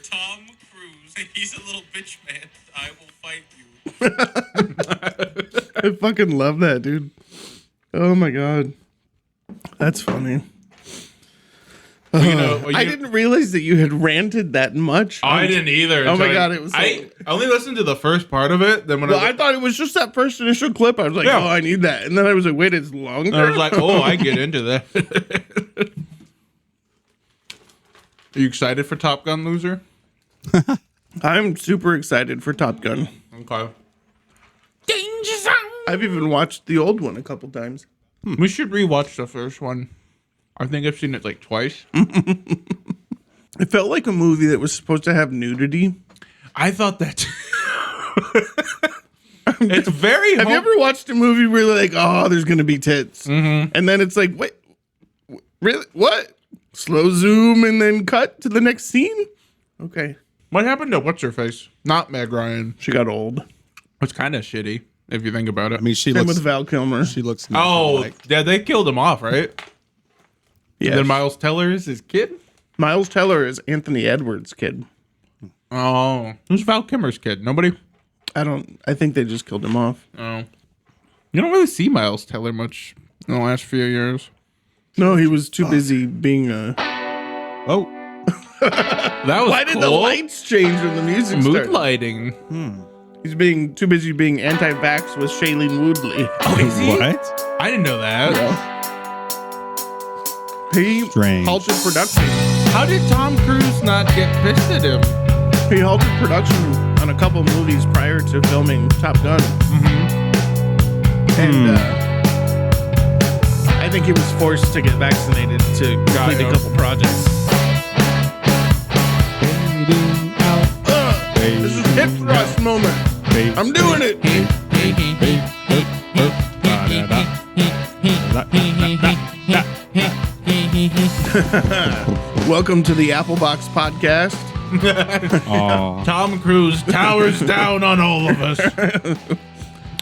Tom Cruise. He's a little bitch man. I will fight you. I fucking love that, dude. Oh my god. That's funny. I didn't realize that you had ranted that much. I didn't either. Oh my god, it was. I only listened to the first part of it. Then when I thought it was just that first initial clip. I was like, oh, I need that. And then I was like, wait, it's longer. I was like, oh, I get into that. Are you excited for Top Gun, loser? I'm super excited for Top Gun. Okay. Danger zone. I've even watched the old one a couple times. We should rewatch the first one. I think I've seen it like twice. It felt like a movie that was supposed to have nudity. I thought that. It's very. Have you ever watched a movie where you're like, oh, there's going to be tits? Mm-hmm. And then it's like, wait, really? What? Slow zoom and then cut to the next scene? Okay. What happened to what's her face? Not Meg Ryan. She got old. It's kind of shitty if you think about it. I mean, she Same looks with Val Kilmer. She looks. Yeah, they killed him off, right? Yeah. And then Miles Teller is his kid. Miles Teller is Anthony Edwards' kid. Oh, who's Val Kilmer's kid? Nobody. I think they just killed him off. Oh, you don't really see Miles Teller much in the last few years. No, he was too busy being a. Oh, that was. Why did the lights change when the music Mood started? lighting. He's being too busy being anti-vax with Shailene Woodley. Oh, is he? what? I didn't know that. Yeah. He Strange. halted production. How did Tom Cruise not get pissed at him? He halted production on a couple movies prior to filming Top Gun. And I think he was forced to get vaccinated to complete a couple projects. This is hip thrust moment. I'm doing it. Welcome to the Applebox podcast. Tom Cruise towers down on all of us.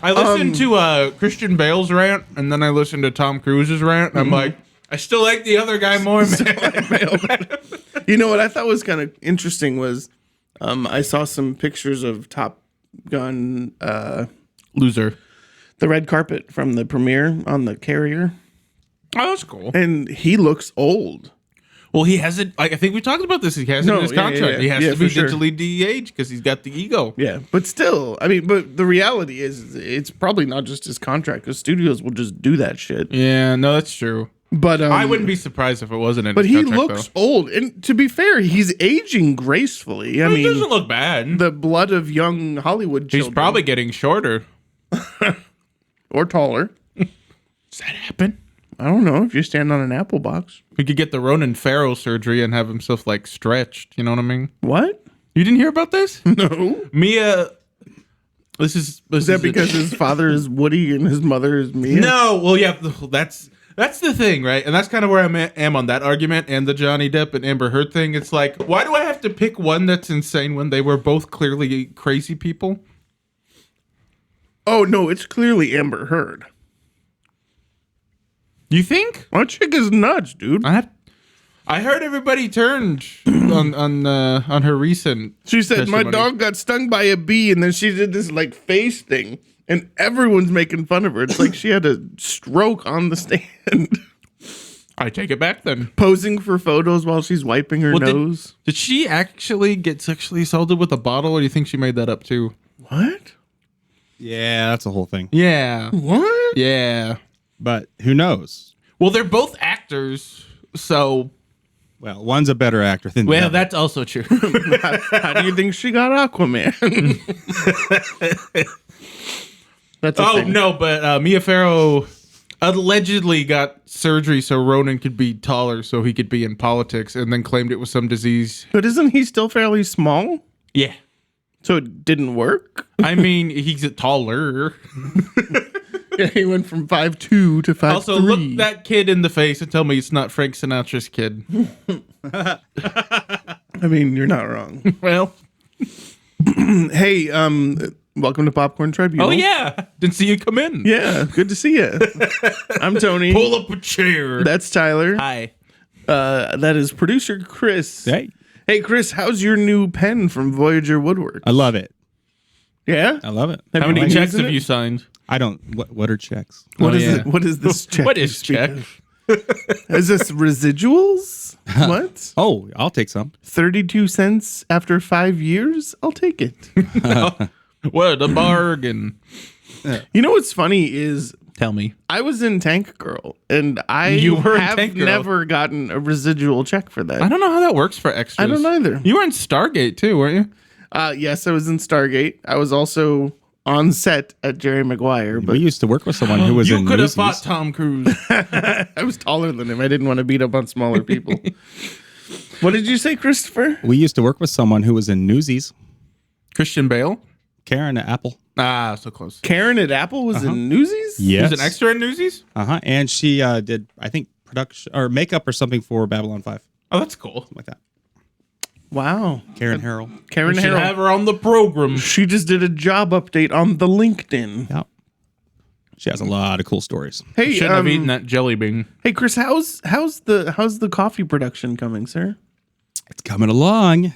I listened to Christian Bale's rant, and then I listened to Tom Cruise's rant, and I'm like, I still like the other guy more, man. You know what I thought was kind of interesting was I saw some pictures of Top Gun Loser. the red carpet from the premiere on the carrier. Oh, that's cool. And he looks old. Well, he hasn't, like, I think we talked about this. He has it in his contract. He has to be digitally de-aged because he's got the ego. Yeah, but still, I mean, but the reality is it's probably not just his contract because studios will just do that shit. Yeah, no, that's true. But I wouldn't be surprised if it wasn't in but his he contract, looks old. And to be fair, he's aging gracefully. I mean, he doesn't look bad. The blood of young Hollywood children. He's probably getting shorter. Or taller. Does that happen? I don't know. If you stand on an apple box. He could get the Ronan Farrow surgery and have himself, like, stretched. You know what I mean? What? You didn't hear about this? No. Mia... Is that because his father is Woody and his mother is Mia? No. Well, yeah, that's the thing, right? And that's kind of where I am on that argument and the Johnny Depp and Amber Heard thing. It's like, why do I have to pick one that's insane when they were both clearly crazy people? Oh, no, it's clearly Amber Heard. You think? That chick is nuts, dude. I heard everybody turned on her recent. She said, testimony. my dog got stung by a bee, and then she did this, like, face thing, and everyone's making fun of her. It's like she had a stroke on the stand. I take it back then. Posing for photos while she's wiping her nose. Did she actually get sexually assaulted with a bottle, or do you think she made that up too? What? Yeah, that's a whole thing. Yeah. What? Yeah. But who knows? Well, they're both actors, so... Well, one's a better actor than the Well, other. that's also true. How do you think she got Aquaman? That's a thing. No, but Mia Farrow allegedly got surgery so Ronan could be taller so he could be in politics, and then claimed it was some disease. But isn't he still fairly small? Yeah. So it didn't work? I mean, he's taller. Yeah, he went from 5'2" to 5'3". Also, look that kid in the face and tell me it's not Frank Sinatra's kid. I mean, you're not wrong. Well. Hey, welcome to Popcorn Tribunal. Oh, yeah. Didn't see you come in. Yeah, good to see you. I'm Tony. Pull up a chair. That's Tyler. Hi. That is producer Chris. Hey. Hey, Chris, how's your new pen from Voyager Woodworks? I love it. Yeah? I love it. Have How you many been checks using have it? you signed? I don't. What are checks? What Oh, is yeah. it? What is this check? What you is speak check? of? Is this residuals? What? Oh, I'll take some. 32 cents after 5 years? I'll take it. What a bargain. You know what's funny is Tell me. I was in Tank Girl, and I You were in have Tank Girl. never gotten a residual check for that. I don't know how that works for extras. I don't either. You were in Stargate too, weren't you? Yes, I was in Stargate. I was also on set at Jerry Maguire, but We used to work with someone who was You in could have Newsies. fought Tom Cruise. I was taller than him. I didn't want to beat up on smaller people. What did you say, Christopher? We used to work with someone who was in Newsies. Christian Bale? Karen at Apple. Ah, so close. Karen at Apple was in Newsies? He Yes. was an extra in Newsies? And she did, I think, production or makeup or something for Babylon 5. Oh, that's cool. Something like that. Wow. Karen Harrell. Karen We should Harrell. have her on the program. She just did a job update on the LinkedIn. Yeah. She has a lot of cool stories. Hey, Shouldn't have eaten that jelly bean. hey, Chris, how's the coffee production coming, sir? It's coming along.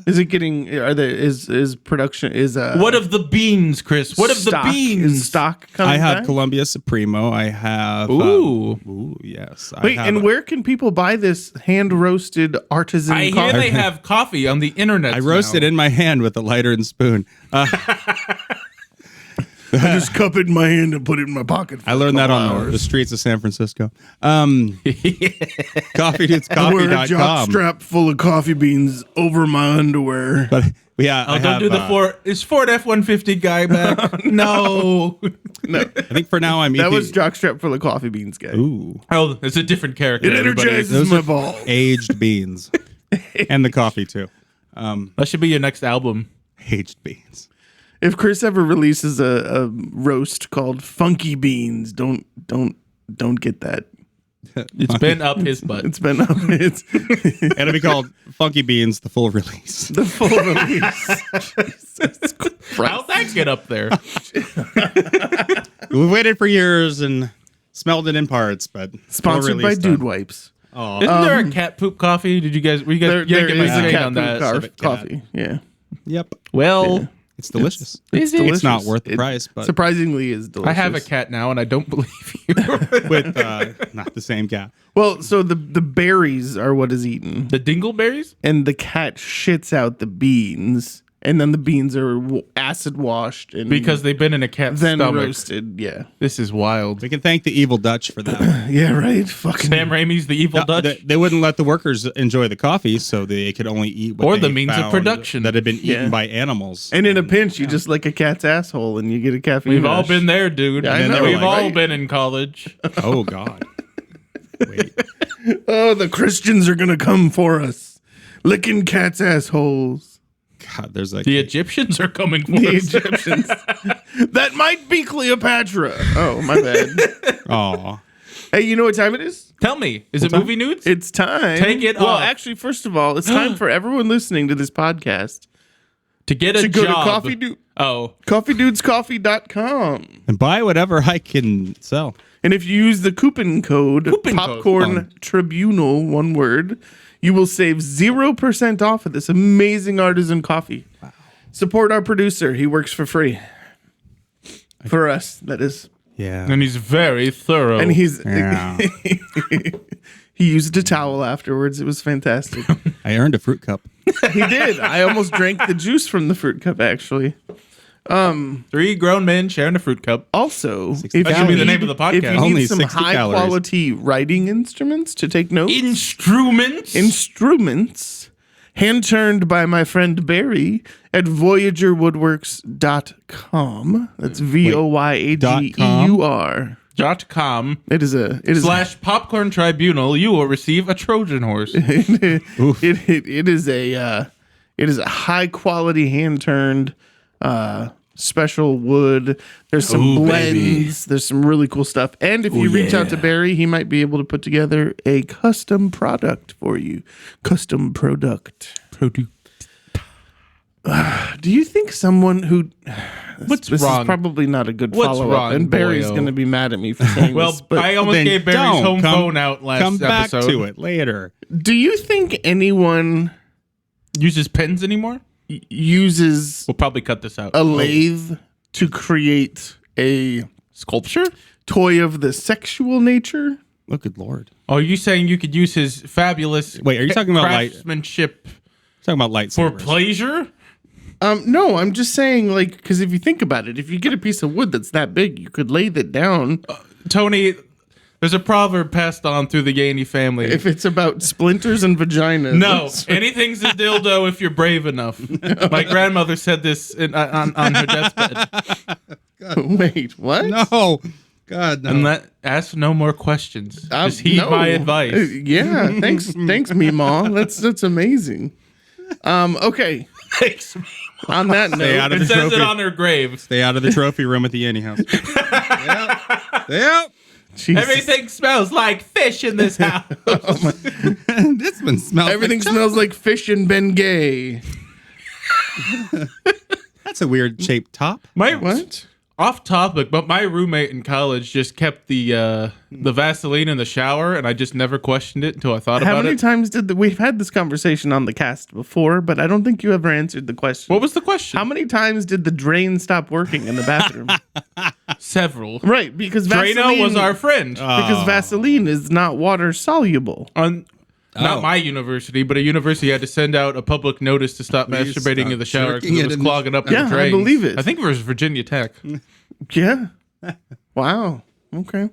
Is it getting? Is production What of the beans, Chris? What of stock, the beans? Is stock coming I have back? Columbia Supremo. I have. Ooh. Yes. Wait, I have, and where can people buy this hand roasted artisan I hear coffee? they have coffee on the internet. I roast it in my hand with a lighter and spoon. I just cup it in my hand and put it in my pocket. For I learned that on hours. the streets of San Francisco. I wear a CoffeeDudesCoffee.com. jock strap full of coffee beans over my underwear. But yeah, Oh, I don't have, do the Ford. Is Ford F-150 guy back? No. No, I think for now I'm that eating. was jock strap full of coffee beans, guy. Ooh, Oh, it's a different character. It everybody. energizes my balls. aged beans, and the coffee too. That should be your next album. Aged beans. If Chris ever releases a roast called Funky Beans, don't get that. It's been up his butt. It's been it's It'll be called Funky Beans, the full release. the full release. Jesus Christ. How'd that get up there? We waited for years and smelled it in parts, but full Sponsored by release Dude time. Wipes. Oh, Isn't there a cat poop coffee? Were you guys There yanking my is a chain cat on poop that? coffee. Yeah. yep. Well, It's delicious. It's It's not delicious. worth the It price, but surprisingly is delicious. I have a cat now, and I don't believe you. with not the same cat. Well, so the berries are what is eaten, The dingleberries? and the cat shits out the beans, and then the beans are acid washed and Because they've been in a cat's then stomach. roasted. Yeah. This is wild. We can thank the evil Dutch for that. Yeah. Right. Fucking. Sam Raimi's the evil Dutch. They wouldn't let the workers enjoy the coffee, so they could only eat what Or they the means of found production. that had been Yeah. eaten by animals. And in a pinch, you just lick a cat's asshole and you get a caffeine. We've all rush. been there, dude. Yeah, I know, We've like, all right? been in college. Oh God! Wait, Oh, the Christians are gonna come for us, licking cats' assholes. God, there's like The Egyptians are coming for The us. Egyptians. That might be Cleopatra. Oh, my bad. oh, Hey, you know what time it is? Tell me, is it time? movie nudes? It's time. Take it Well, off. actually, first of all, it's time for everyone listening to this podcast to get a to go job. to Coffee Dude. Oh, CoffeeDudesCoffee.com. and buy whatever I can sell. And if you use the coupon code Coupon code. Popcorn Tribunal, one word, you will save 0% off of this amazing artisan coffee. Wow. Support our producer. He works for free. For us, that is. Yeah, and he's very thorough. And he's Yeah. he used a towel afterwards. It was fantastic. I earned a fruit cup. He did. I almost drank the juice from the fruit cup, actually. 3 grown men sharing a fruit cup. Also, 60 if That you should be the need- name of the podcast. If you Only need some 60 high calories. quality writing instruments to take notes, Instruments. hand turned by my friend Barry at voyagerwoodworks.com. That's VOYAGEUR. .com It is a / popcorn tribunal. You will receive a Trojan horse. it is a high quality hand turned special wood. There's some Ooh, blends. baby. There's some really cool stuff. And if you reach out to Barry, he might be able to put together a custom product for you. Custom product. Do you think someone who What's this wrong? is probably not a good What's follow-up, wrong, and Barry's boyo? going to be mad at me for saying Well, this. But I almost Then gave Barry's don't. home phone out last Come back episode. to it later. do you think anyone Uses pens anymore? uses We'll probably cut this out. a lathe to create a Sculpture? toy of the sexual nature? Oh, good lord. Oh, are you saying you could use his fabulous Wait, are you talking about craftsmanship Talking about for lightsabers. pleasure? No, I'm just saying, like, because if you think about it, if you get a piece of wood that's that big, you could lathe it down. Tony, there's a proverb passed on through the Gainey family. If it's about splinters and vaginas. No, anything's a dildo if you're brave enough. My grandmother said this on her deathbed. Wait, what? No. God, no. And ask no more questions. Just heed my advice. Yeah, thanks, Meemaw. That's amazing. Okay. Thanks. On that Stay out note, of It the says it trophy. on her grave. Stay out of the trophy room at the Annie house. Yep. Jesus. Everything smells like fish in this house. This one smells. Everything like smells like fish and Bengay. That's a weird shaped top. What? Off topic, but my roommate in college just kept the Vaseline in the shower, and I just never questioned it until I thought How about many it. times we've had this conversation on the cast before, but I don't think you ever answered the question. What was the question? How many times did the drain stop working in the bathroom? Several. Right, because Vaseline Drano was our friend. because Vaseline is not water soluble. On not Oh. my university, but a university had to send out a public notice to stop Please masturbating stop in the shower jerking because it it was in the- clogging up Yeah, the I drains. believe it. I think it was Virginia Tech. Yeah. Wow. Okay.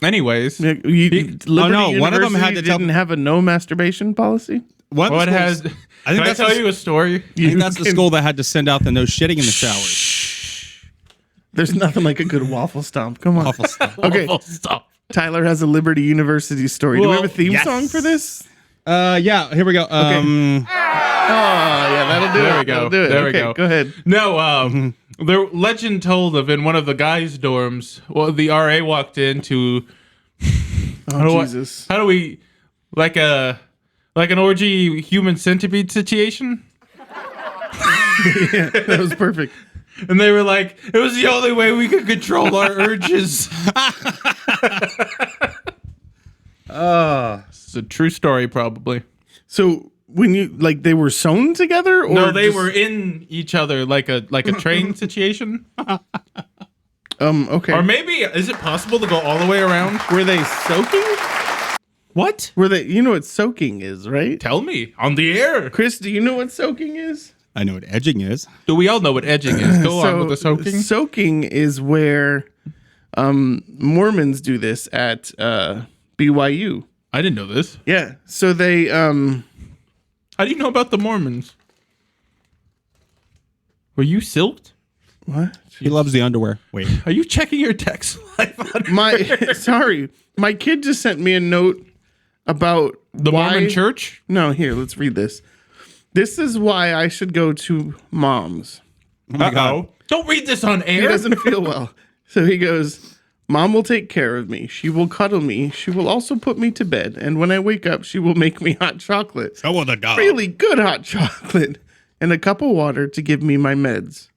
Anyways, Yeah, Liberty no, one of them had to tell- didn't have a no masturbation policy. What what has? I think Can I that's tell the- you a story? I think that's the school that had to send out the no shitting in the showers. There's nothing like a good waffle stomp. Come on. Awful stuff. Okay. Oh, stop. Tyler has a Liberty University story. Do we have a theme yes. song for this? Yeah, here we go. Oh, yeah, that'll do There it. we go. That'll do it. There we Okay, go. Go ahead. No, the legend told of in one of the guys' dorms. Well, the RA walked into. Oh, Jesus. How do we like an orgy human centipede situation? That was perfect. And they were like, it was the only way we could control our urges. It's a true story, probably. So when you like they were sewn together, or No, they just- were in each other like a train situation. okay. Or maybe is it possible to go all the way around? Were they soaking? What? Were they? You know what soaking is, right? Tell me on the air. Chris, do you know what soaking is? I know what edging is. Do we all know what edging is? Go on with the soaking. Soaking is where Mormons do this at BYU. I didn't know this. Yeah. So they How do you know about the Mormons? Were you silked? what? He loves the underwear. Wait. Are you checking your text life on My sorry, my kid just sent me a note about the why, Mormon church? No, here, let's read this. This is why I should go to mom's. Oh my God. Don't read this on He air. doesn't feel well. So he goes, Mom will take care of me. She will cuddle me. She will also put me to bed. And when I wake up, she will make me hot chocolate. So will the dog. Really good hot chocolate. And a cup of water to give me my meds.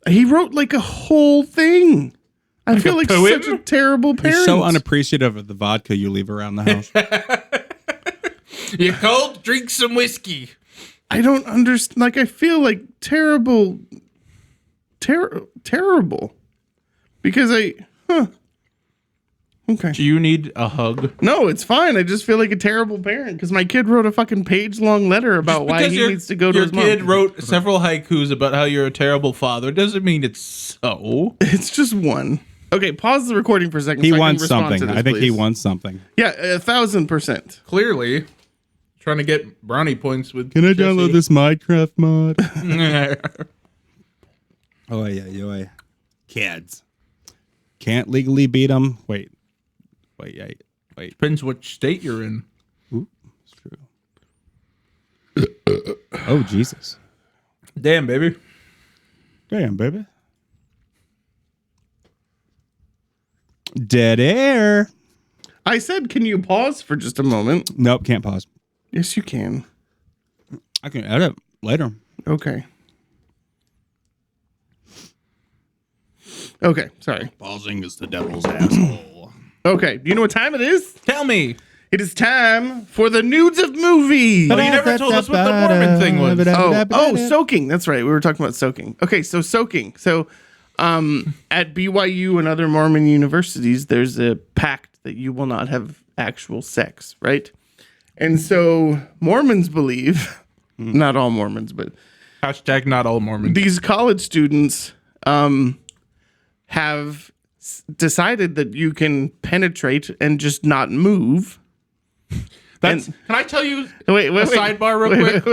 He wrote like a whole thing. I feel like poem? such a terrible parent. He's so unappreciative of the vodka you leave around the house. You cold? Drink some whiskey. I don't understand. Like, I feel like terrible. Because okay. Do you need a hug? No, it's fine. I just feel like a terrible parent because my kid wrote a fucking page-long letter about why he needs to go to your his mom. kid wrote several haikus about how you're a terrible father. Doesn't mean it's so. It's just one. Okay, pause the recording for a second. He so I can wants respond something. to this, I think he please. wants something. Yeah, 1,000%. Clearly, trying to get brownie points with. Can I Jesse. download this Minecraft mod? Oh, yeah. Kids. Can't legally beat them. Wait. Depends which state you're in. Ooh, it's true. Oh, Jesus. Damn, baby. Damn, baby. Dead air. I said, can you pause for just a moment? Nope, can't pause. Yes, you can. I can edit later. Okay. Okay, sorry. Pausing is the devil's asshole. Okay, do you know what time it is? Tell me. It is time for the nudes of movies. Oh, you never told us what the Mormon thing was. Soaking. That's right. We were talking about soaking. Okay, so soaking. So at BYU and other Mormon universities, there's a pact that you will not have actual sex, right? And so Mormons believe, not all Mormons, but Hashtag not all Mormons. these college students have decided that you can penetrate and just not move. Can I tell you Wait, a sidebar real quick?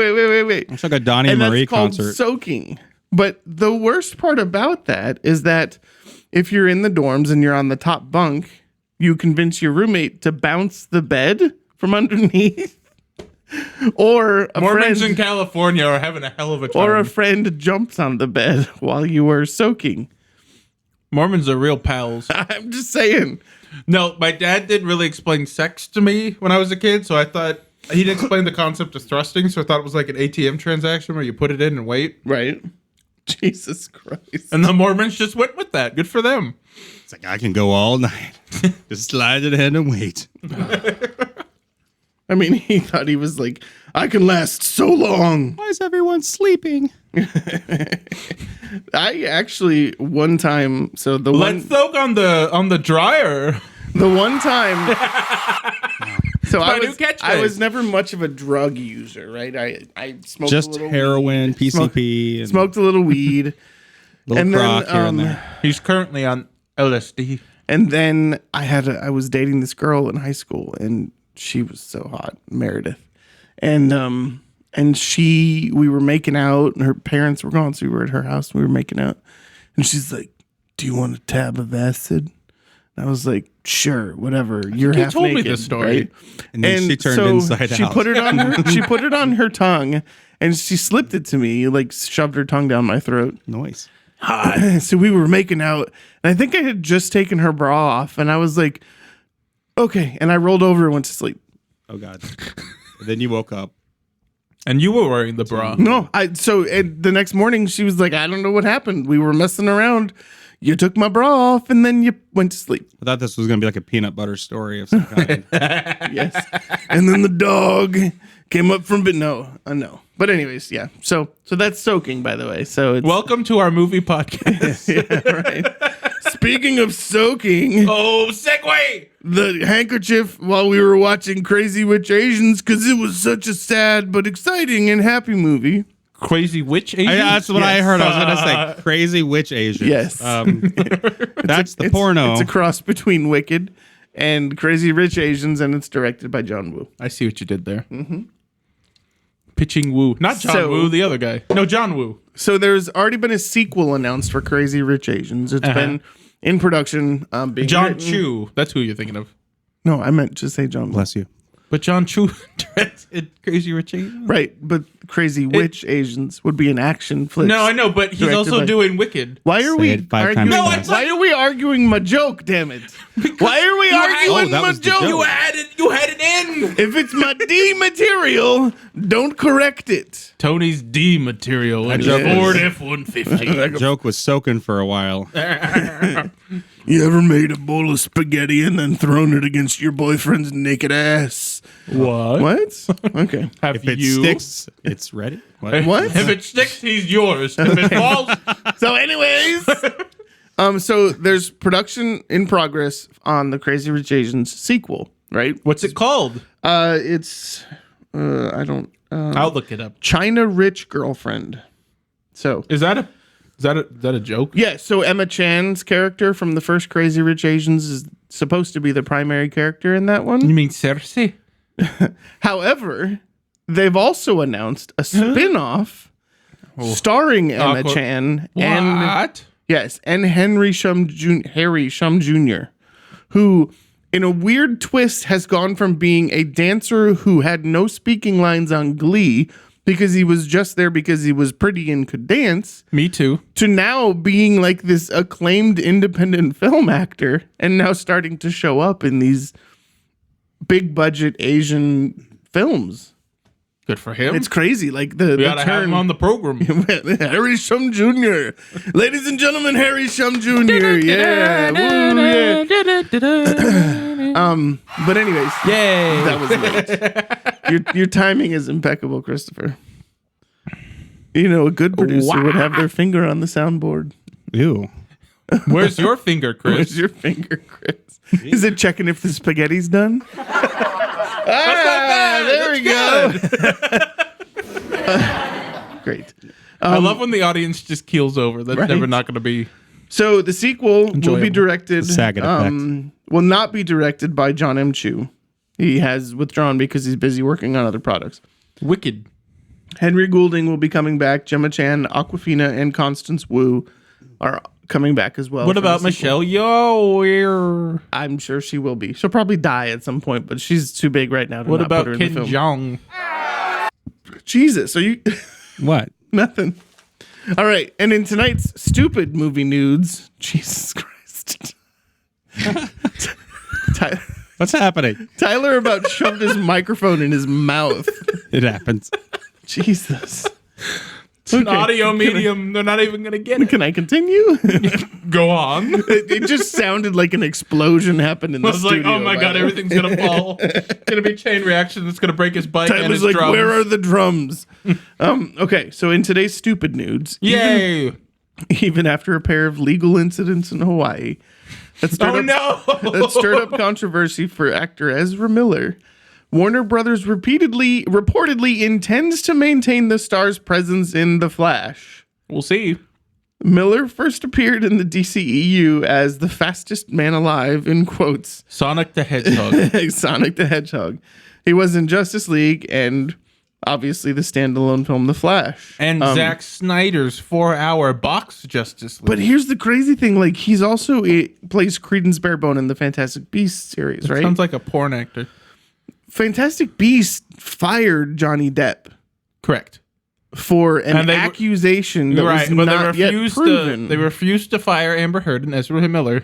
Wait. It's like a Donnie And Marie that's called concert. soaking. But the worst part about that is that if you're in the dorms and you're on the top bunk, you convince your roommate to bounce the bed from underneath. Or a Mormons friend, in California are having a hell of a time. or a friend jumps on the bed while you are soaking. Mormons are real pals. I'm just saying. No, my dad didn't really explain sex to me when I was a kid, so I thought he didn't explain the concept of thrusting, so I thought it was like an ATM transaction where you put it in and wait. Right? Jesus Christ. And the Mormons just went with that. Good for them. It's like, I can go all night. Just slide it in and wait. I mean, he thought he was like, I can last so long. Why is everyone sleeping? I actually one time, so the Let's soak on the dryer. the one time, so my new catchphrase. I was never much of a drug user, right? I smoked Just a little heroin, PCP, and smoked a little weed, little and crock then here and there. He's currently on LSD. and then I was dating this girl in high school, and she was so hot, Meredith, and we were making out, and her parents were gone, so we were at her house, and we were making out, and she's like, "Do you want a tab of acid?" And I was like, "Sure, whatever. You're you half told me naked, this story. right?" And then she turned so inside she out. put it on her. She put it on her tongue, and she slipped it to me, like shoved her tongue down my throat. Noise. So we were making out, and I think I had just taken her bra off, and I was like, "Okay," and I rolled over and went to sleep. Oh, God. And then you woke up. And you were wearing the bra. No, the next morning she was like, "I don't know what happened. We were messing around. You took my bra off, and then you went to sleep." I thought this was going to be like a peanut butter story of some kind. Yes, and then the dog came up from, but no. But anyways, yeah. So that's soaking, by the way. So it's Welcome to our movie podcast. yeah, right. Speaking of soaking, Oh, segue! the handkerchief while we were watching Crazy Witch Asians, because it was such a sad but exciting and happy movie. Crazy witch Asian? That's what I heard. I was going to say crazy witch Asian. Yes. That's the porno. It's a cross between Wicked and Crazy Rich Asians, and it's directed by John Woo. I see what you did there. Mm-hmm. Pitching Woo. Not John So- Woo, the other guy. No, John Woo. So there's already been a sequel announced for Crazy Rich Asians. It's been in production. Being John written. Chu. That's who you're thinking of. No, I meant to say John Woo. Bless you. But John Chu directed Crazy Rich Asians? Right, but Crazy Witch Asians would be an action flick. No, I know, but he's Directed also by- doing Wicked. Why are Say we it 5 times arguing? fast. Why are we arguing my joke? Damn it! Why are we arguing that my was the joke? joke. You had it in. If it's my D material, don't correct it. Tony's D material in joke a Ford was- F-150. Joke was soaking for a while. You ever made a bowl of spaghetti and then thrown it against your boyfriend's naked ass? What? What? Okay. Have If it you? sticks, it's ready. What? What? If it sticks, he's yours. If it falls, So, anyways, so there's production in progress on the Crazy Rich Asians sequel, right? what's it called? It's I don't I'll look it up. China Rich Girlfriend. So Is that a joke? yeah, so Emma Chan's character from the first Crazy Rich Asians is supposed to be the primary character in that one. You mean Cersei? However, they've also announced a spin-off starring Emma Awkward. Chan and What? yes, and Harry Shum Jr., who in a weird twist has gone from being a dancer who had no speaking lines on Glee because he was just there because he was pretty and could dance, Me too. to now being like this acclaimed independent film actor and now starting to show up in these big budget Asian films. Good for him. It's crazy. Like the we gotta have turn him on the program. Harry Shum Jr. Ladies and gentlemen, Harry Shum Jr. Yeah. Woo, yeah. But anyways, Yay! that was late. Your timing is impeccable, Christopher. You know, a good producer would have their finger on the soundboard. Ew. Where's your finger, Chris? Where's your finger, Chris? Is it checking if the spaghetti's done? There we go. Great. I love when the audience just keels over. That's Right. never not going to be. So the sequel will be Enjoyable. directed. Saget effect. Will not be directed by John M. Chu. He has withdrawn because he's busy working on other products. Wicked. Henry Goulding will be coming back. Gemma Chan, Awkwafina, and Constance Wu are coming back as well. What for the about sequel. Michelle Yeoh? I'm sure she will be. She'll probably die at some point, but she's too big right now to What not about put her in the Kim film. Jong? Jesus, are you What? nothing? All right, and in tonight's stupid movie nudes, Jesus Christ, What's happening? Tyler about shoved his microphone in his mouth. It happens. Jesus. It's an audio medium. They're not even going to get it. Can I continue? Go on. It just sounded like an explosion happened in the I was studio. like, oh my God, everything's going to fall. It's going to be chain reaction that's going to break his bike and Tyler's his like, drums. where are the drums? Okay, so in today's stupid nudes, Yay. even after a pair of legal incidents in Hawaii, that stirred that stirred up controversy for actor Ezra Miller. Warner Brothers reportedly intends to maintain the star's presence in The Flash. We'll see. Miller first appeared in the DCEU as the fastest man alive, in quotes. Sonic the Hedgehog. Sonic the Hedgehog. He was in Justice League and obviously the standalone film The Flash. And Zack Snyder's 4-hour box Justice League. But here's the crazy thing, like he's also plays Credence Barebone in the Fantastic Beasts series, right? Sounds like a porn actor. Fantastic Beasts fired Johnny Depp Correct. for an accusation that was not yet proven. They refused to fire Amber Heard and Ezra Miller.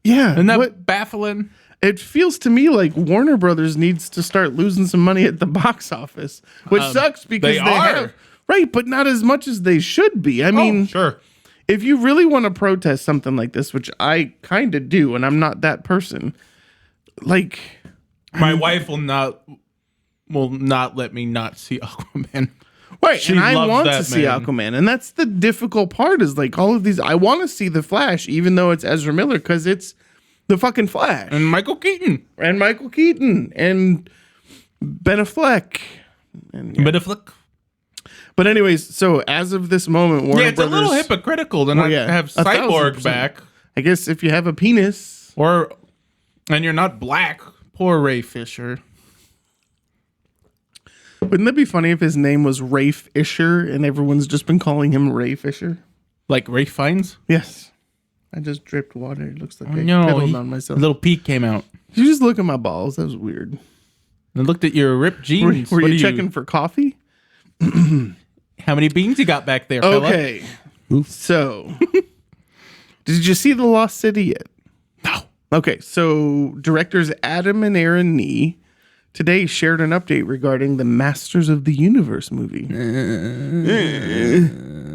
Yeah. Isn't that what- baffling? It feels to me like Warner Brothers needs to start losing some money at the box office, which sucks because they they are. have. Right, but not as much as they should be. I mean, Sure. if you really want to protest something like this, which I kind of do, and I'm not that person, like... My wife will not let me not see Aquaman. Right, She and I loves want that to see man. Aquaman, and that's the difficult part. Is like all of these. I want to see the Flash, even though it's Ezra Miller, because it's the fucking Flash And Michael Keaton. and Michael Keaton and Ben Affleck. And, Bit of flick. But anyways, so as of this moment, Warner Yeah, it's Brothers, a little hypocritical to not have 1,000%. Cyborg back. I guess if you have a penis, And you're not black. Poor Ray Fisher. wouldn't that be funny if his name was Rafe Fisher and everyone's just been calling him Ray Fisher? Like Ray Fiennes? Yes. I just dripped water. It looks like I No, piddled on myself. a little peak came out. Did you just look at my balls? That was weird. I looked at your ripped jeans. Were What you are checking for coffee? How many beans you got back there, fella? Okay. So, did you see The Lost City yet? No. Okay, so directors Adam and Aaron Nee today shared an update regarding the Masters of the Universe movie.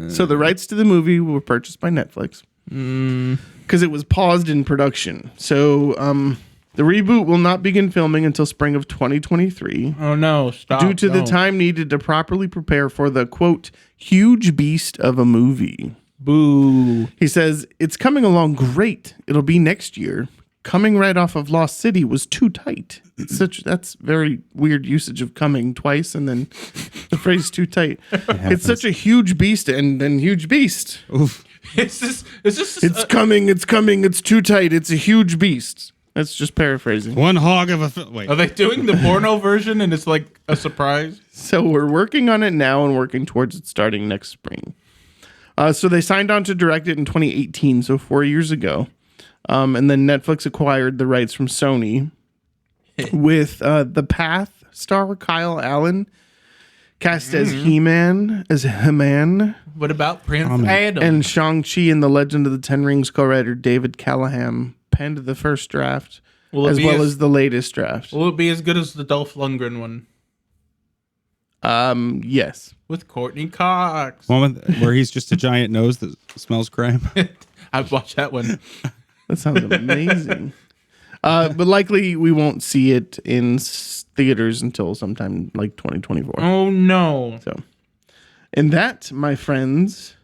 So the rights to the movie were purchased by Netflix because it was paused in production. So the reboot will not begin filming until spring of 2023 Oh, no. Stop. due to the No. time needed to properly prepare for the, quote, huge beast of a movie. Boo. He says, it's coming along great. It'll be next year. Coming right off of Lost City was too tight. That's very weird usage of coming twice and then the phrase too tight. It's such a huge beast and then huge beast. Oof. Is this It's coming, it's too tight, it's a huge beast. That's just paraphrasing. One hog of a wait. Are they doing the porno version and it's like a surprise? So we're working on it now and working towards it starting next spring. So they signed on to direct it in 2018, so 4 years ago. And then Netflix acquired the rights from Sony with The Path star Kyle Allen cast as He-Man, What about Prince Adam? and Shang-Chi and The Legend of the Ten Rings co-writer David Callahan penned the first draft Will it as be well as- as the latest draft. Will it be as good as the Dolph Lundgren one? Yes. With Courtney Cox. One where he's just a giant nose that smells crime. I've watched that one. That sounds amazing. But likely we won't see it in theaters until sometime like 2024. Oh no. So, and that, my friends,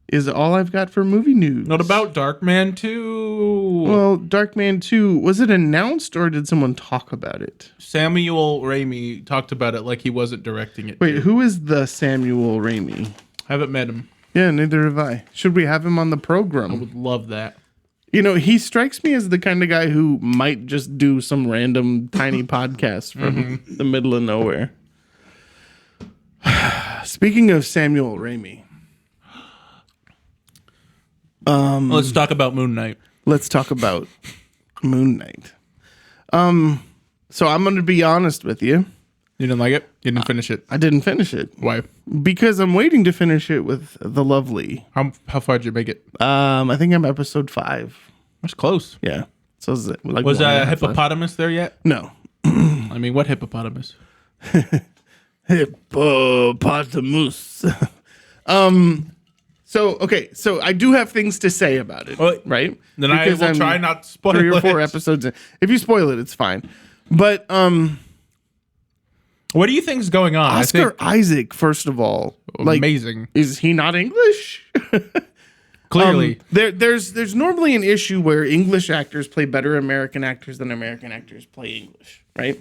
is all I've got for movie news. What about Darkman 2? Well, Darkman 2, was it announced or did someone talk about it? Samuel Raimi talked about it like he wasn't directing it. Wait, who is the Samuel Raimi? Haven't met him. Yeah, neither have I. Should we have him on the I program? would love that. You know, he strikes me as the kind of guy who might just do some random tiny podcast from the middle of nowhere. Speaking of Samuel Raimi, Let's talk about Moon Knight. let's talk about Moon Knight. So I'm going to be honest with you. You didn't like it? You didn't finish it. I didn't finish it Why? because I'm waiting to finish it with the lovely. How far did you make it? I think I'm episode 5. That's close. Yeah. So is it like Was one and a half left? hippopotamus there yet? No. I mean, what hippopotamus? Hippopotamus. So I do have things to say about it, Well, right? Then Because I will I'm try not to spoil 3 or 4 it. episodes in. If you spoil it, it's fine. But What do you think is going on? Oscar Isaac, first of all, like, amazing. is he not English? Clearly. There's normally an issue where English actors play better American actors than American actors play English, right?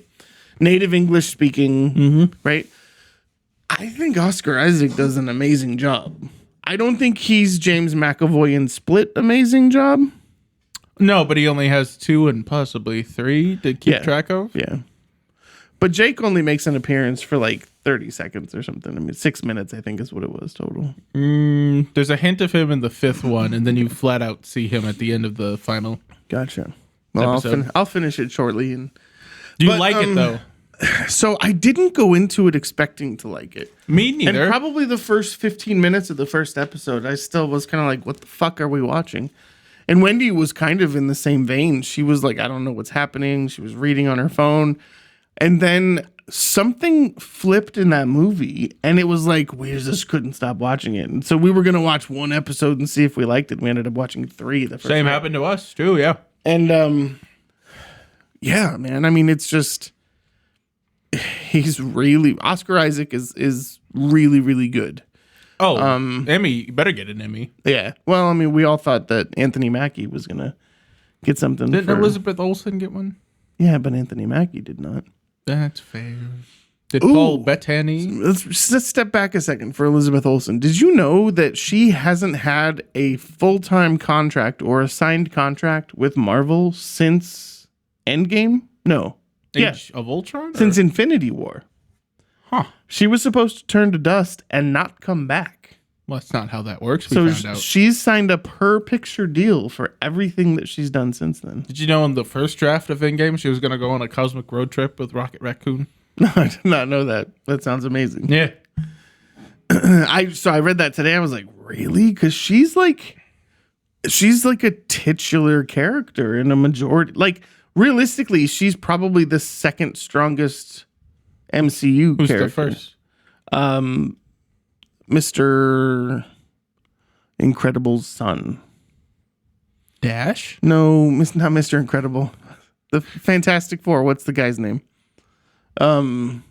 Native English speaking, right? I think Oscar Isaac does an amazing job. I don't think he's James McAvoy in Split amazing job. No, but he only has 2 and possibly 3 to keep track of. Yeah. But Jake only makes an appearance for like 30 seconds or something. I mean, 6 minutes, I think, is what it was total. There's a hint of him in the 5th one, and then you flat out see him at the end of the final. Gotcha. Well, Episode. I'll finish it shortly. And Do you But, like it, though? so I didn't go into it expecting to like it. Me neither. And probably the first 15 minutes of the first episode, I still was kind of like, what the fuck are we watching? And Wendy was kind of in the same vein. She was like, I don't know what's happening. She was reading on her phone. And then something flipped in that movie, and it was like, we just couldn't stop watching it. And so we were going to watch 1 episode and see if we liked it. We ended up watching 3 the first Same night. happened to us, too, yeah. And yeah, man. I mean, it's just he's really Oscar Isaac is really, really good. Oh, Emmy. You better get an Emmy. Yeah. Well, I mean, we all thought that Anthony Mackie was gonna get something. Didn't for, Elizabeth Olsen get one? Yeah, but Anthony Mackie did not. That's fair. Did Ooh. Paul Bettany? Let's step back a second for Elizabeth Olsen. Did you know that she hasn't had a full-time contract or a signed contract with Marvel since Endgame? No. Age of Ultron? Since Infinity War. Huh. She was supposed to turn to dust and not come back. Well, that's not how that works. We So found out. she's signed a per picture deal for everything that she's done since then. Did you know in the first draft of Endgame she was going to go on a cosmic road trip with Rocket Raccoon? No, I did not know that. That sounds amazing. Yeah. I read that today. I was like, really? Because she's like a titular character in a majority. Like, realistically, she's probably the second strongest MCU Who's character. the first? Mr. Incredible's son. Dash? No, not Mr. Incredible. The Fantastic Four. What's the guy's name? Reed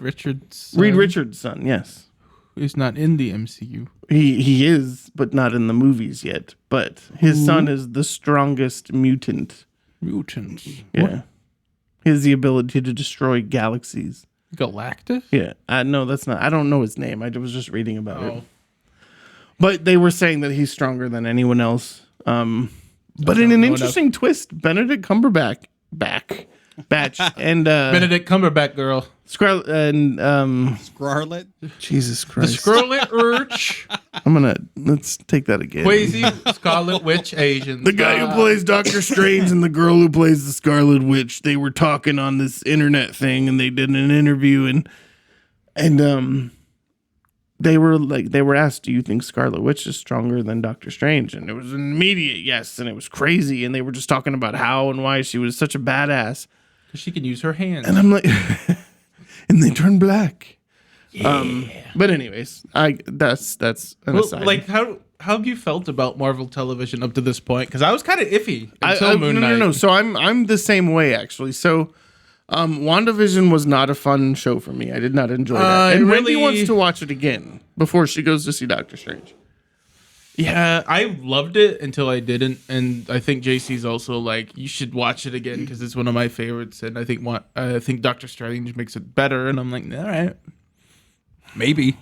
Richards. Reed Richards' son. Yes, Who's not in the MCU. he is, but not in the movies yet. But his son is the strongest mutant. Mutants. Yeah, he has the ability to destroy galaxies. Galactus? Yeah, no, that's not. I don't know his name. I was just reading about it. Oh. But they were saying that he's stronger than anyone else. But in an interesting twist, Benedict Cumberbatch Batch and Benedict Cumberbatch girl. Scarlet and Scarlet. Jesus The Christ. Scarlet Urch. Let's take that again. Crazy Scarlet Witch Asian. The guy who plays Doctor Strange and the girl who plays the Scarlet Witch, they were talking on this internet thing and they did an interview and they were asked, do you think Scarlet Witch is stronger than Doctor Strange? And it was an immediate yes, and it was crazy. And they were just talking about how and why she was such a badass. Because she can use her hands. And I'm like, and they turn black. But anyways, that's an aside. Like how have you felt about Marvel television up to this point? Because I was kind of iffy until Moon Knight. No. So I'm the same way actually. So WandaVision was not a fun show for me. I did not enjoy that. And Wendy wants to watch it again before she goes to see Doctor Strange. Yeah, I loved it until I didn't, and I think JC's also like, you should watch it again because it's one of my favorites, and I think Doctor Strange makes it better, and I'm like, all right, maybe.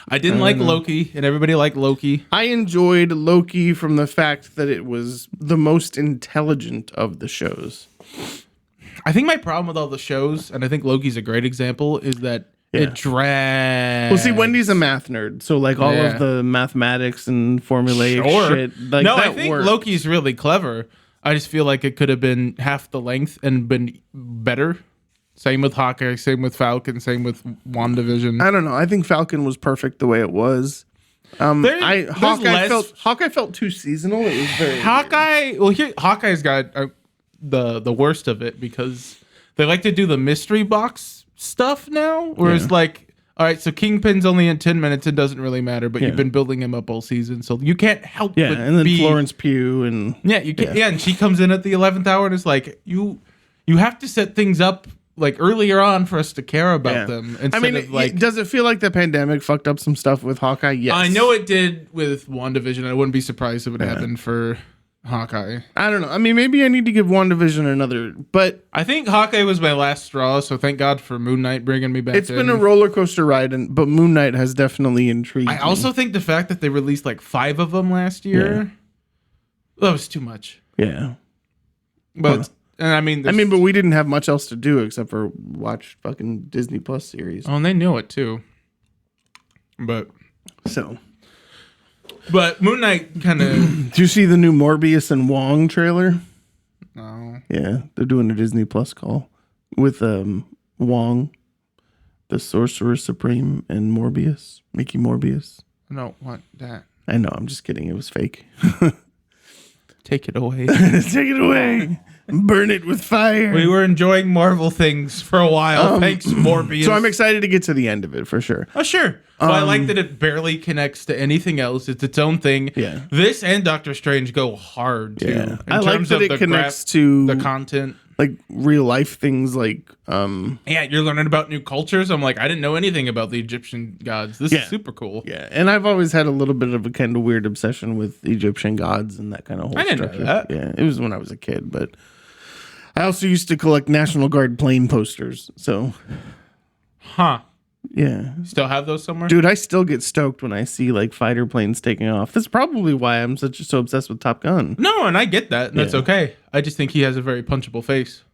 I didn't like Loki, and everybody liked Loki. I enjoyed Loki from the fact that it was the most intelligent of the shows. I think my problem with all the shows, and I think Loki's a great example, is that it drags. Well, see, Wendy's a math nerd, so like all of the mathematics and formulaic shit. Like, no, that I think works. Loki's really clever. I just feel like it could have been half the length and been better. Same with Hawkeye, same with Falcon, same with WandaVision. I don't know. I think Falcon was perfect the way it was. Hawkeye felt too seasonal. It was very Hawkeye. Well, Hawkeye's got the worst of it because they like to do the mystery box stuff now, whereas like, all right, so Kingpin's only in 10 minutes, it doesn't really matter, but you've been building him up all season, so you can't help but and then Florence Pugh and you can't, and she comes in at the 11th hour and it's like, you have to set things up like earlier on for us to care about them. I mean, of like, does it feel like the pandemic fucked up some stuff with Hawkeye? Yes. I know it did with WandaVision. I wouldn't be surprised if it happened for Hawkeye. I don't know. I mean, maybe I need to give WandaVision another, but I think Hawkeye was my last straw, so thank God for Moon Knight bringing me back. It's been a roller coaster ride, but Moon Knight has definitely intrigued me. I also think the fact that they released like 5 of them last year, that was too much. Yeah. But and I mean, but we didn't have much else to do except for watch fucking Disney Plus series. Oh, and they knew it too. But Moon Knight kind of. Do you see the new Morbius and Wong trailer? No. Yeah, they're doing a Disney Plus call with Wong, the Sorcerer Supreme, and Morbius, Mickey Morbius. I don't want that. I know. I'm just kidding. It was fake. Take it away. Take it away. Burn it with fire. We were enjoying Marvel things for a while. Thanks, Morbius. So I'm excited to get to the end of it for sure. Oh, sure. Well, I like that it barely connects to anything else. It's its own thing. Yeah. This and Doctor Strange go hard, too. Yeah. In I like terms that of it connects to the content. Like real life things like Yeah, you're learning about new cultures. I'm like, I didn't know anything about the Egyptian gods. This is super cool. Yeah, and I've always had a little bit of a kind of weird obsession with Egyptian gods and that kind of whole I didn't structure. know that. Yeah, it was when I was a kid, but I also used to collect National Guard plane posters. So, Huh. yeah. Still have those somewhere? Dude, I still get stoked when I see like fighter planes taking off. That's probably why I'm so obsessed with Top Gun. No, and I get that. And that's okay. I just think he has a very punchable face.